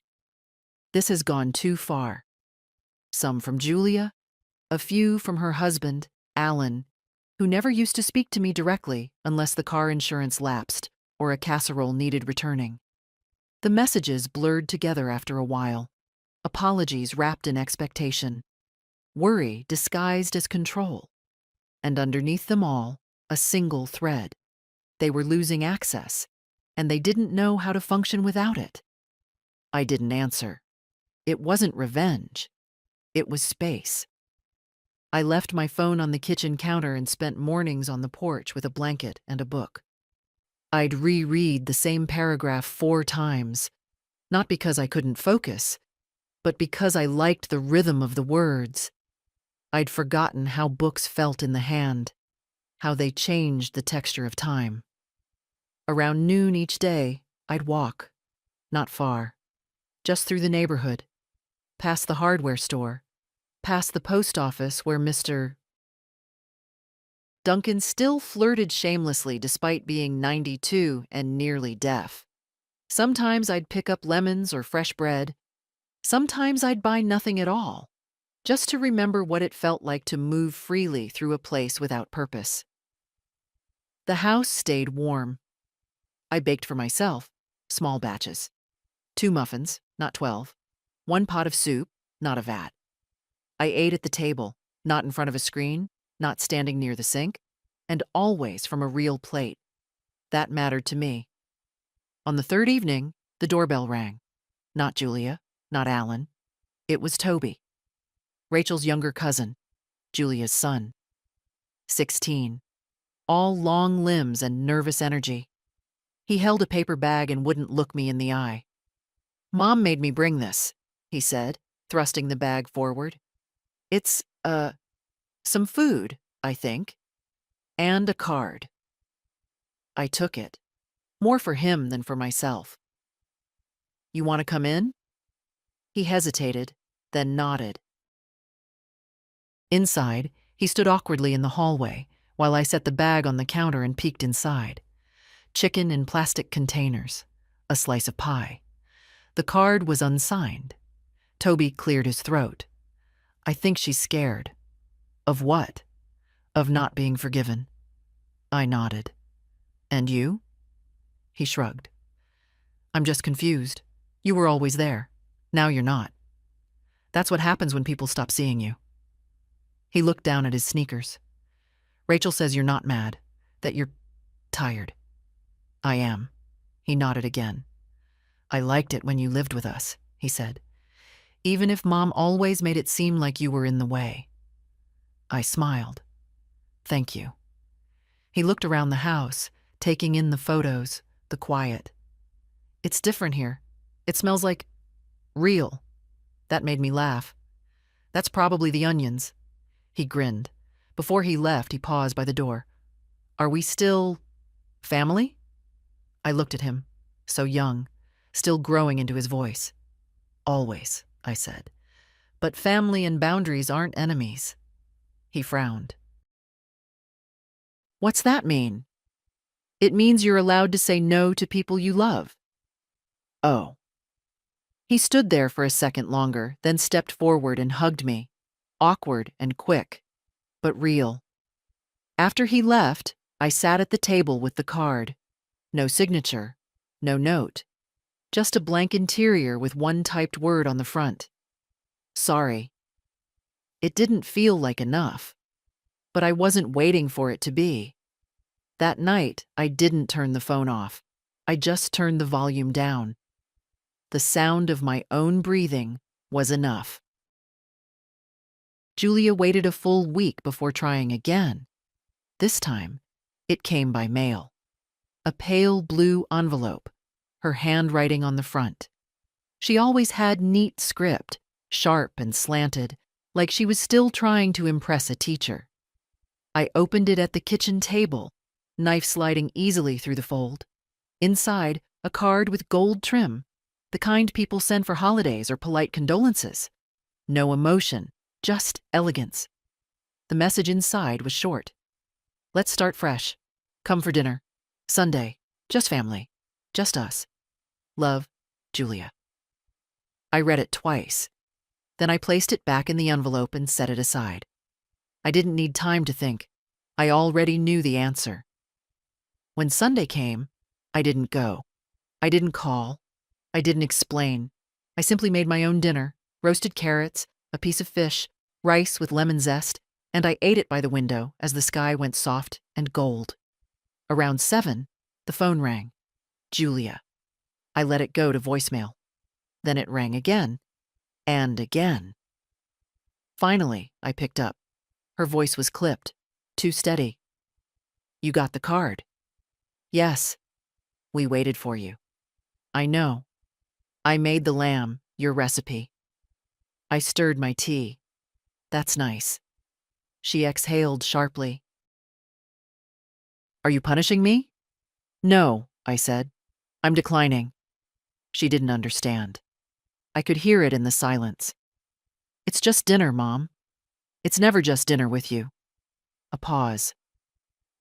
This has gone too far. Some from Julia, a few from her husband, Alan, who never used to speak to me directly unless the car insurance lapsed or a casserole needed returning. The messages blurred together after a while. Apologies wrapped in expectation. Worry disguised as control. And underneath them all, a single thread. They were losing access, and they didn't know how to function without it. I didn't answer. It wasn't revenge. It was space. I left my phone on the kitchen counter and spent mornings on the porch with a blanket and a book. I'd reread the same paragraph 4 times, not because I couldn't focus, but because I liked the rhythm of the words. I'd forgotten how books felt in the hand, how they changed the texture of time. Around noon each day, I'd walk, not far, just through the neighborhood, past the hardware store, past the post office where Mr. Duncan still flirted shamelessly despite being 92 and nearly deaf. Sometimes I'd pick up lemons or fresh bread. Sometimes I'd buy nothing at all, just to remember what it felt like to move freely through a place without purpose. The house stayed warm. I baked for myself, small batches. 2 muffins, not 12. 1 pot of soup, not a vat. I ate at the table, not in front of a screen, not standing near the sink, and always from a real plate. That mattered to me. On the 3rd evening, the doorbell rang. Not Julia, not Alan. It was Toby, Rachel's younger cousin, Julia's son. 16. All long limbs and nervous energy. He held a paper bag and wouldn't look me in the eye. "Mom made me bring this," he said, thrusting the bag forward. "It's, some food, I think, and a card." I took it, more for him than for myself. "You want to come in?" He hesitated, then nodded. Inside, he stood awkwardly in the hallway while I set the bag on the counter and peeked inside. Chicken in plastic containers, a slice of pie. The card was unsigned. Toby cleared his throat. "I think she's scared." "Of what?" "Of not being forgiven." I nodded. "And you?" He shrugged. "I'm just confused. You were always there. Now you're not. That's what happens when people stop seeing you." He looked down at his sneakers. "Rachel says you're not mad, that you're tired." "I am." He nodded again. "I liked it when you lived with us," he said. "Even if Mom always made it seem like you were in the way." I smiled. "Thank you." He looked around the house, taking in the photos, the quiet. "It's different here. It smells like real." That made me laugh. "That's probably the onions." He grinned. Before he left, he paused by the door. "Are we still family?" I looked at him, so young, still growing into his voice. "Always," I said. "But family and boundaries aren't enemies." He frowned. "What's that mean?" "It means you're allowed to say no to people you love." "Oh." He stood there for a second longer, then stepped forward and hugged me. Awkward and quick, but real. After he left, I sat at the table with the card. No signature, no note. Just a blank interior with one typed word on the front. "Sorry." It didn't feel like enough, but I wasn't waiting for it to be. That night, I didn't turn the phone off. I just turned the volume down. The sound of my own breathing was enough. Julia waited a full week before trying again. This time, it came by mail. A pale blue envelope, her handwriting on the front. She always had neat script, sharp and slanted, like she was still trying to impress a teacher. I opened it at the kitchen table, knife sliding easily through the fold. Inside, a card with gold trim, the kind people send for holidays or polite condolences. No emotion, just elegance. The message inside was short. "Let's start fresh. Come for dinner. Sunday. Just family. Just us. Love, Julia." I read it twice. Then I placed it back in the envelope and set it aside. I didn't need time to think. I already knew the answer. When Sunday came, I didn't go. I didn't call. I didn't explain. I simply made my own dinner: roasted carrots, a piece of fish, rice with lemon zest, and I ate it by the window as the sky went soft and gold. Around 7, the phone rang. Julia. I let it go to voicemail. Then it rang again, and again. Finally, I picked up. Her voice was clipped, too steady. "You got the card?" "Yes. We waited for you." "I know. I made the lamb, your recipe." I stirred my tea. "That's nice." She exhaled sharply. "Are you punishing me?" "No," I said. "I'm declining." She didn't understand. I could hear it in the silence. "It's just dinner, Mom. It's never just dinner with you." A pause.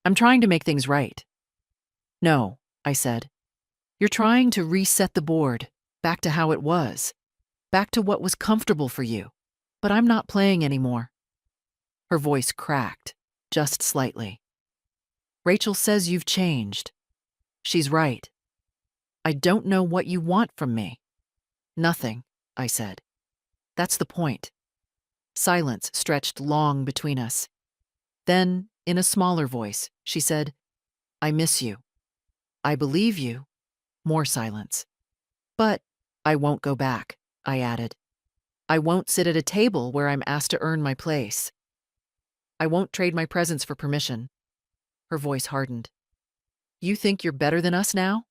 "I'm trying to make things right." "No," I said. "You're trying to reset the board, back to how it was, back to what was comfortable for you. But I'm not playing anymore." Her voice cracked, just slightly. "Rachel says you've changed." "She's right. I don't know what you want from me." "Nothing," I said. "That's the point." Silence stretched long between us. Then, in a smaller voice, she said, "I miss you." "I believe you." More silence. "But I won't go back," I added. "I won't sit at a table where I'm asked to earn my place. I won't trade my presence for permission." Her voice hardened. "You think you're better than us now?"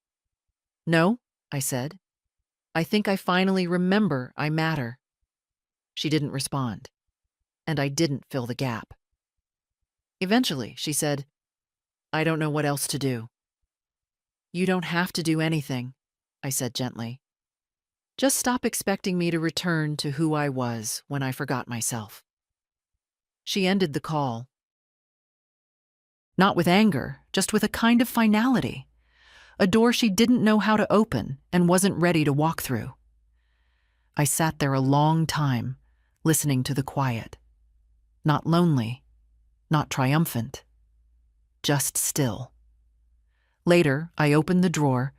"No," I said. "I think I finally remember I matter." She didn't respond, and I didn't fill the gap. Eventually, she said, "I don't know what else to do." "You don't have to do anything," I said gently. "Just stop expecting me to return to who I was when I forgot myself." She ended the call. Not with anger, just with a kind of finality. A door she didn't know how to open and wasn't ready to walk through. I sat there a long time, listening to the quiet. Not lonely, not triumphant, just still. Later, I opened the drawer,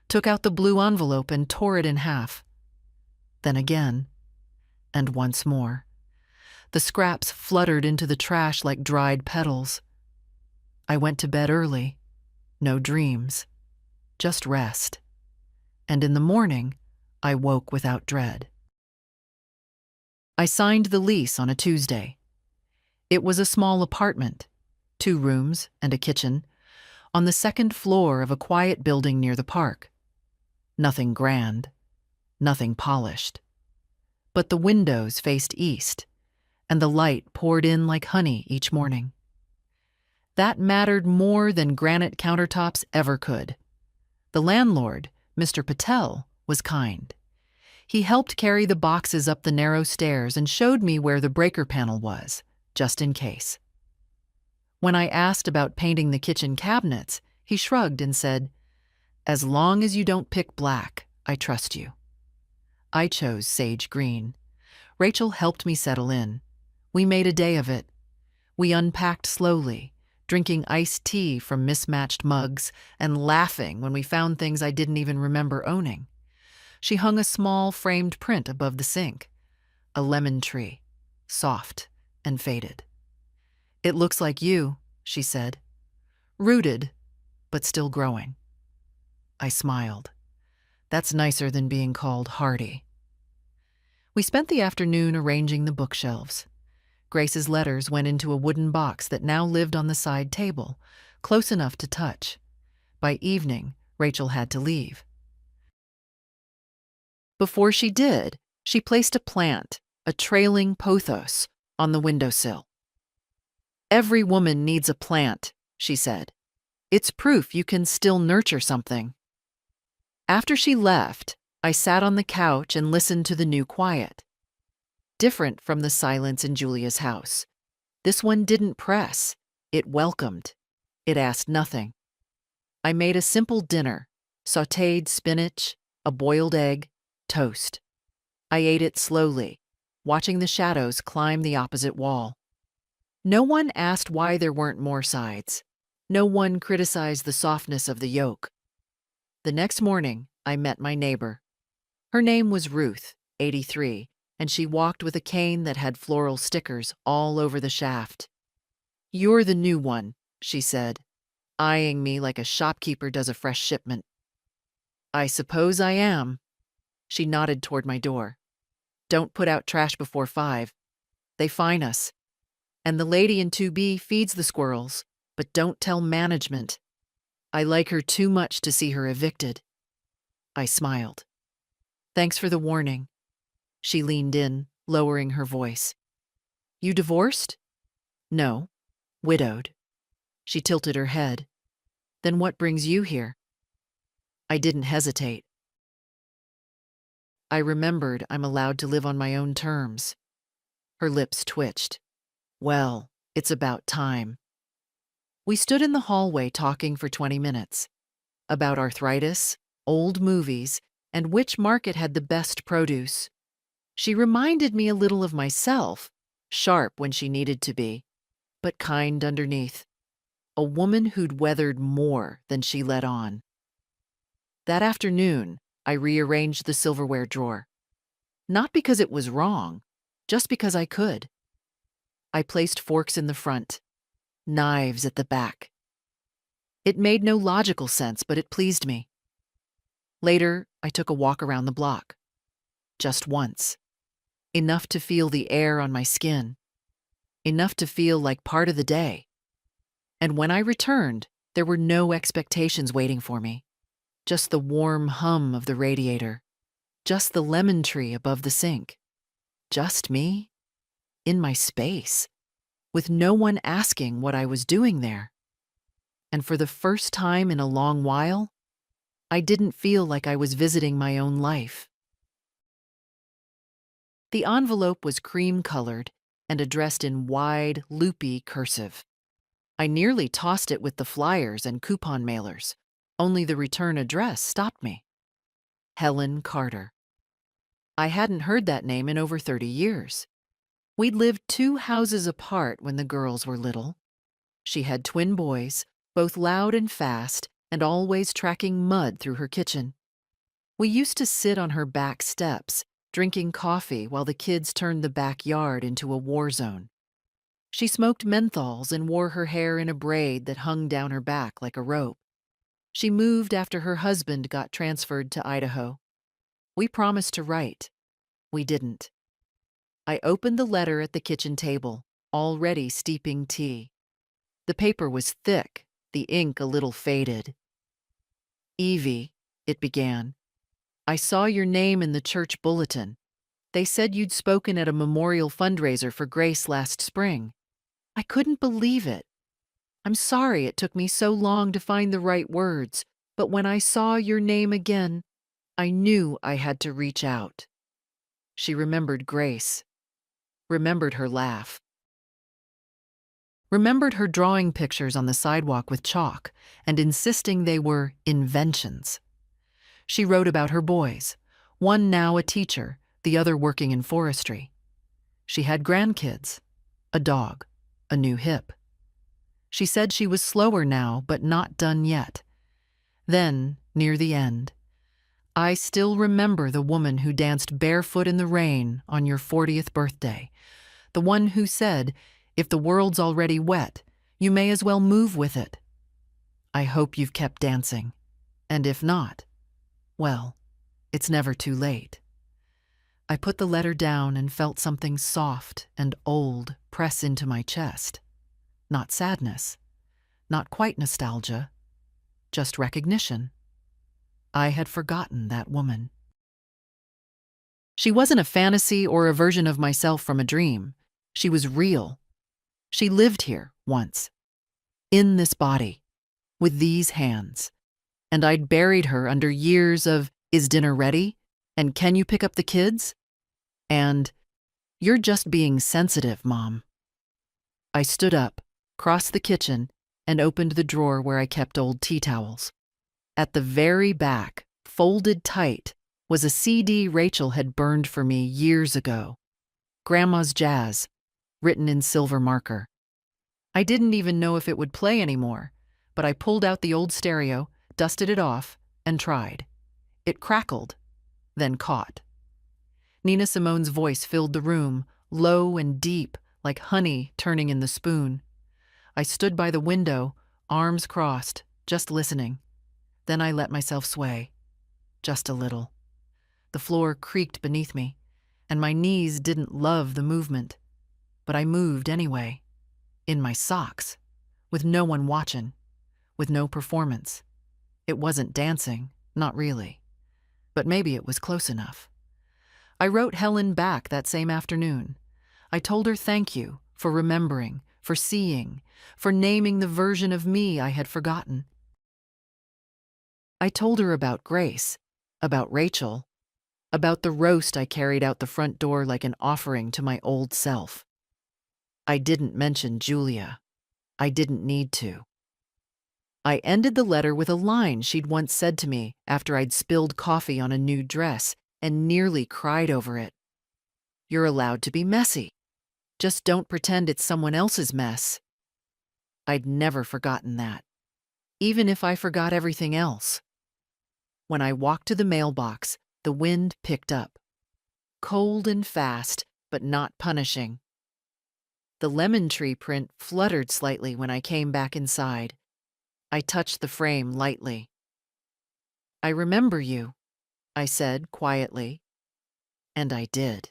took out the blue envelope and tore it in half. Then again, and once more. The scraps fluttered into the trash like dried petals. I went to bed early. No dreams, just rest. And in the morning, I woke without dread. I signed the lease on a Tuesday. It was a small apartment, 2 rooms and a kitchen, on the 2nd floor of a quiet building near the park. Nothing grand, nothing polished. But the windows faced east, and the light poured in like honey each morning. That mattered more than granite countertops ever could. The landlord, Mr. Patel, was kind. He helped carry the boxes up the narrow stairs and showed me where the breaker panel was, just in case. When I asked about painting the kitchen cabinets, he shrugged and said, "As long as you don't pick black, I trust you." I chose sage green. Rachel helped me settle in. We made a day of it. We unpacked slowly, drinking iced tea from mismatched mugs and laughing when we found things I didn't even remember owning. She hung a small framed print above the sink, a lemon tree, soft and faded. "It looks like you," she said. "Rooted, but still growing." I smiled. That's nicer than being called hardy. We spent the afternoon arranging the bookshelves. Grace's letters went into a wooden box that now lived on the side table, close enough to touch. By evening, Rachel had to leave. Before she did, she placed a plant, a trailing pothos, on the windowsill. "Every woman needs a plant," she said. "It's proof you can still nurture something." After she left, I sat on the couch and listened to the new quiet. Different from the silence in Julia's house. This one didn't press. It welcomed. It asked nothing. I made a simple dinner: sautéed spinach, a boiled egg, toast. I ate it slowly, watching the shadows climb the opposite wall. No one asked why there weren't more sides. No one criticized the softness of the yolk. The next morning, I met my neighbor. Her name was Ruth, 83, and she walked with a cane that had floral stickers all over the shaft. "You're the new one," she said, eyeing me like a shopkeeper does a fresh shipment. "I suppose I am." She nodded toward my door. "Don't put out trash before 5. They fine us. And the lady in 2B feeds the squirrels, but don't tell management. I like her too much to see her evicted." I smiled. "Thanks for the warning." She leaned in, lowering her voice. "You divorced?" "No, widowed." She tilted her head. "Then what brings you here?" I didn't hesitate. I remembered I'm allowed to live on my own terms. Her lips twitched. "Well, it's about time." We stood in the hallway talking for 20 minutes. About arthritis, old movies, and which market had the best produce. She reminded me a little of myself, sharp when she needed to be, but kind underneath. A woman who'd weathered more than she let on. That afternoon, I rearranged the silverware drawer. Not because it was wrong, just because I could. I placed forks in the front, knives at the back. It made no logical sense, but it pleased me. Later, I took a walk around the block. Just once. Enough to feel the air on my skin. Enough to feel like part of the day. And when I returned, there were no expectations waiting for me. Just the warm hum of the radiator. Just the lemon tree above the sink. Just me, in my space, with no one asking what I was doing there. And for the first time in a long while, I didn't feel like I was visiting my own life. The envelope was cream-colored and addressed in wide, loopy cursive. I nearly tossed it with the flyers and coupon mailers, only the return address stopped me. Helen Carter. I hadn't heard that name in over 30 years. We'd lived 2 houses apart when the girls were little. She had twin boys, both loud and fast, and always tracking mud through her kitchen. We used to sit on her back steps, drinking coffee while the kids turned the backyard into a war zone. She smoked menthols and wore her hair in a braid that hung down her back like a rope. She moved after her husband got transferred to Idaho. We promised to write. We didn't. I opened the letter at the kitchen table, already steeping tea. The paper was thick, the ink a little faded. "Evie," it began, "I saw your name in the church bulletin. They said you'd spoken at a memorial fundraiser for Grace last spring. I couldn't believe it. I'm sorry it took me so long to find the right words, but when I saw your name again, I knew I had to reach out." She remembered Grace, remembered her laugh, remembered her drawing pictures on the sidewalk with chalk and insisting they were inventions. She wrote about her boys, one now a teacher, the other working in forestry. She had grandkids, a dog, a new hip. She said she was slower now, but not done yet. Then, near the end, "I still remember the woman who danced barefoot in the rain on your 40th birthday, the one who said, 'If the world's already wet, you may as well move with it.' I hope you've kept dancing, and if not, well, it's never too late." I put the letter down and felt something soft and old press into my chest. Not sadness, not quite nostalgia, just recognition. I had forgotten that woman. She wasn't a fantasy or a version of myself from a dream. She was real. She lived here once, in this body, with these hands. And I'd buried her under years of, "Is dinner ready?" and "Can you pick up the kids?" and "You're just being sensitive, Mom." I stood up, crossed the kitchen, and opened the drawer where I kept old tea towels. At the very back, folded tight, was a CD Rachel had burned for me years ago. Grandma's Jazz, written in silver marker. I didn't even know if it would play anymore, but I pulled out the old stereo, dusted it off, and tried. It crackled. then caught. Nina Simone's voice filled the room, low and deep, like honey turning in the spoon. I stood by the window, arms crossed, just listening. Then I let myself sway. Just a little. The floor creaked beneath me, and my knees didn't love the movement. But I moved anyway. In my socks. With no one watching. With no performance. It wasn't dancing, not really. But maybe it was close enough. I wrote Helen back that same afternoon. I told her thank you for remembering, for seeing, for naming the version of me I had forgotten. I told her about Grace, about Rachel, about the roast I carried out the front door like an offering to my old self. I didn't mention Julia. I didn't need to. I ended the letter with a line she'd once said to me after I'd spilled coffee on a new dress and nearly cried over it. You're allowed to be messy. Just don't pretend it's someone else's mess. I'd never forgotten that, even if I forgot everything else. When I walked to the mailbox, the wind picked up. Cold and fast, but not punishing. The lemon tree print fluttered slightly when I came back inside. I touched the frame lightly. I remember you, I said quietly. And I did.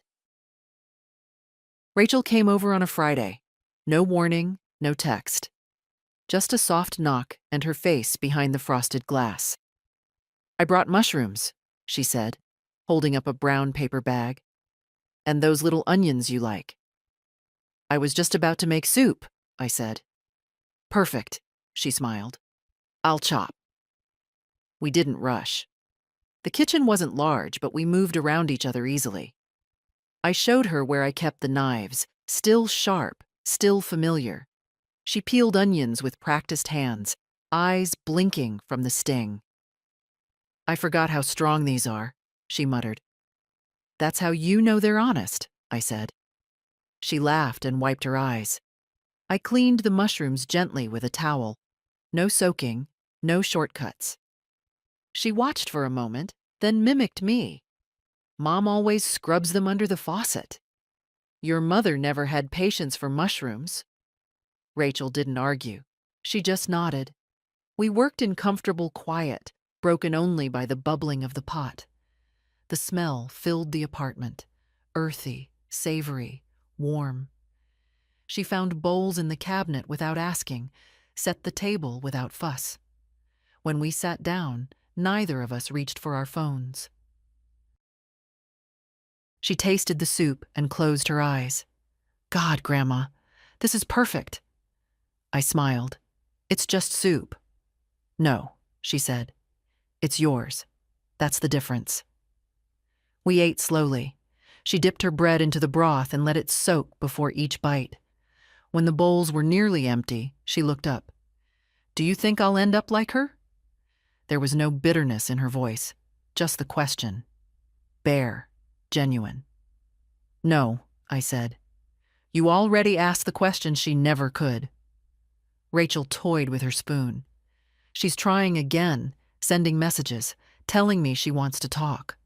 Rachel came over on a Friday. No warning, no text. Just a soft knock and her face behind the frosted glass. I brought mushrooms, she said, holding up a brown paper bag. And those little onions you like. I was just about to make soup, I said. Perfect, she smiled. I'll chop. We didn't rush. The kitchen wasn't large, but we moved around each other easily. I showed her where I kept the knives, still sharp, still familiar. She peeled onions with practiced hands, eyes blinking from the sting. I forgot how strong these are, she muttered. That's how you know they're honest, I said. She laughed and wiped her eyes. I cleaned the mushrooms gently with a towel. No soaking, no shortcuts. She watched for a moment, then mimicked me. Mom always scrubs them under the faucet. Your mother never had patience for mushrooms. Rachel didn't argue. She just nodded. We worked in comfortable quiet, broken only by the bubbling of the pot. The smell filled the apartment, earthy, savory, warm. She found bowls in the cabinet without asking, set the table without fuss. When we sat down, neither of us reached for our phones. She tasted the soup and closed her eyes. God, Grandma, this is perfect. I smiled. It's just soup. No, she said. It's yours. That's the difference. We ate slowly. She dipped her bread into the broth and let it soak before each bite. When the bowls were nearly empty, she looked up. Do you think I'll end up like her? There was no bitterness in her voice, just the question. Bare, genuine. No, I said. You already asked the question she never could. Rachel toyed with her spoon. She's trying again, sending messages, telling me she wants to talk.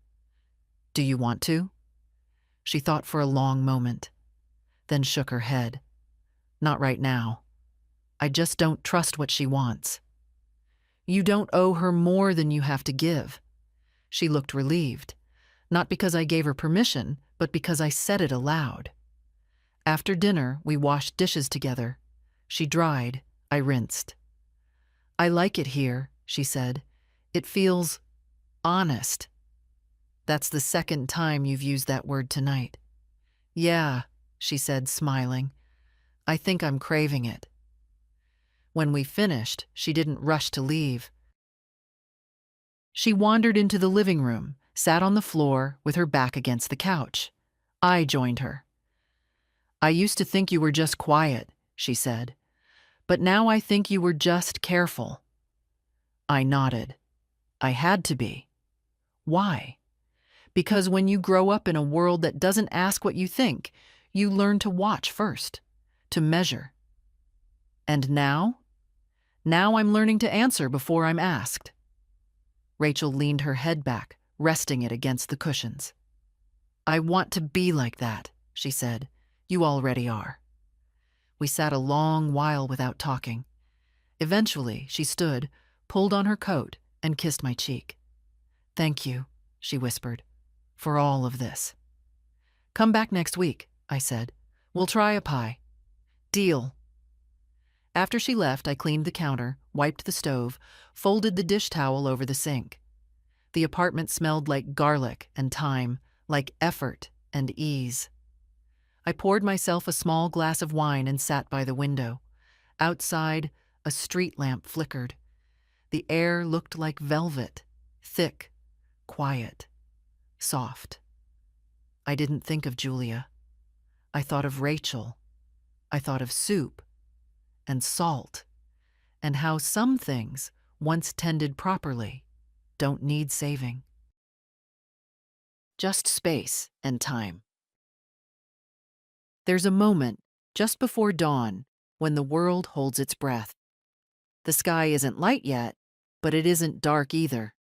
Do you want to? She thought for a long moment, then shook her head. Not right now. I just don't trust what she wants. You don't owe her more than you have to give. She looked relieved, not because I gave her permission, but because I said it aloud. After dinner, we washed dishes together. She dried, I rinsed. I like it here, she said. It feels honest. That's the second time you've used that word tonight. Yeah, she said, smiling. I think I'm craving it. When we finished, she didn't rush to leave. She wandered into the living room, sat on the floor with her back against the couch. I joined her. I used to think you were just quiet, she said, but now I think you were just careful. I nodded. I had to be. Why? Because when you grow up in a world that doesn't ask what you think, you learn to watch first, to measure. And now? Now I'm learning to answer before I'm asked. Rachel leaned her head back, resting it against the cushions. "I want to be like that," she said. "You already are." We sat a long while without talking. Eventually, she stood, pulled on her coat, and kissed my cheek. "Thank you," she whispered, "for all of this." "Come back next week," I said. "We'll try a pie." "Deal." After she left, I cleaned the counter, wiped the stove, folded the dish towel over the sink. The apartment smelled like garlic and thyme, like effort and ease. I poured myself a small glass of wine and sat by the window. Outside, a street lamp flickered. The air looked like velvet, thick, quiet, soft. I didn't think of Julia. I thought of Rachel. I thought of soup and salt, and how some things, once tended properly, don't need saving. Just space and time. There's a moment, just before dawn, when the world holds its breath. The sky isn't light yet, but it isn't dark either.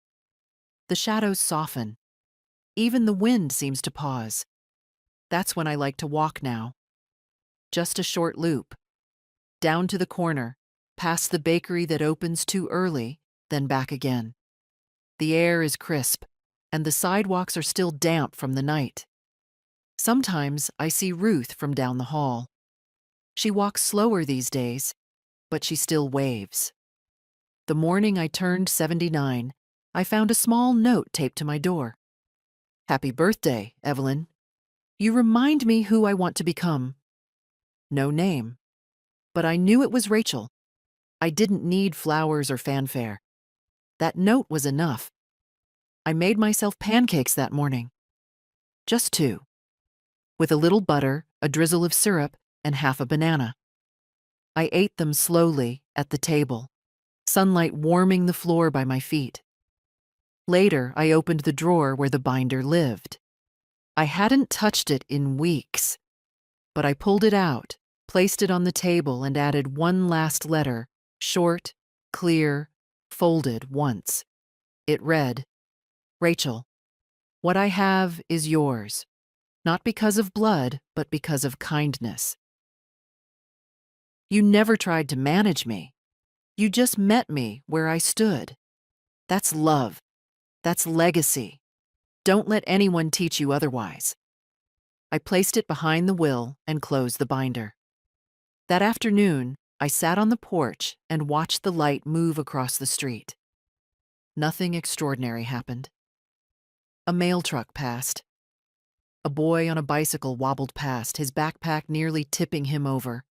The shadows soften. Even the wind seems to pause. That's when I like to walk now. Just a short loop. Down to the corner, past the bakery that opens too early, then back again. The air is crisp, and the sidewalks are still damp from the night. Sometimes I see Ruth from down the hall. She walks slower these days, but she still waves. The morning I turned 79, I found a small note taped to my door. "Happy birthday, Evelyn. You remind me who I want to become." No name, but I knew it was Rachel. I didn't need flowers or fanfare. That note was enough. I made myself pancakes that morning. Just two. With a little butter, a drizzle of syrup, and half a banana. I ate them slowly at the table, sunlight warming the floor by my feet. Later, I opened the drawer where the binder lived. I hadn't touched it in weeks, but I pulled it out, placed it on the table, and added one last letter, short, clear, folded once. It read, "Rachel, what I have is yours, not because of blood, but because of kindness. You never tried to manage me. You just met me where I stood. That's love. That's legacy. Don't let anyone teach you otherwise." I placed it behind the will and closed the binder. That afternoon, I sat on the porch and watched the light move across the street. Nothing extraordinary happened. A mail truck passed. A boy on a bicycle wobbled past, his backpack nearly tipping him over.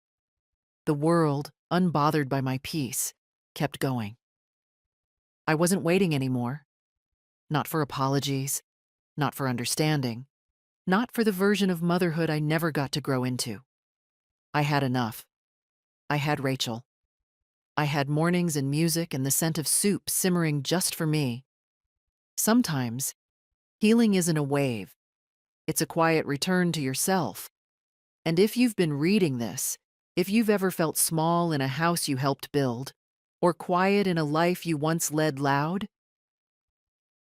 The world, unbothered by my peace, kept going. I wasn't waiting anymore. Not for apologies, not for understanding, not for the version of motherhood I never got to grow into. I had enough. I had Rachel. I had mornings and music and the scent of soup simmering just for me. Sometimes, healing isn't a wave. It's a quiet return to yourself. And if you've been reading this, if you've ever felt small in a house you helped build, or quiet in a life you once led loud,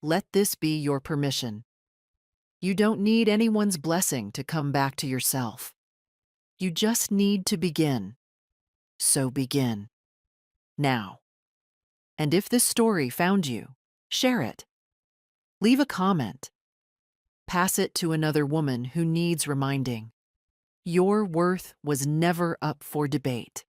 let this be your permission. You don't need anyone's blessing to come back to yourself. You just need to begin. So begin. Now. And if this story found you, share it. Leave a comment. Pass it to another woman who needs reminding. Your worth was never up for debate.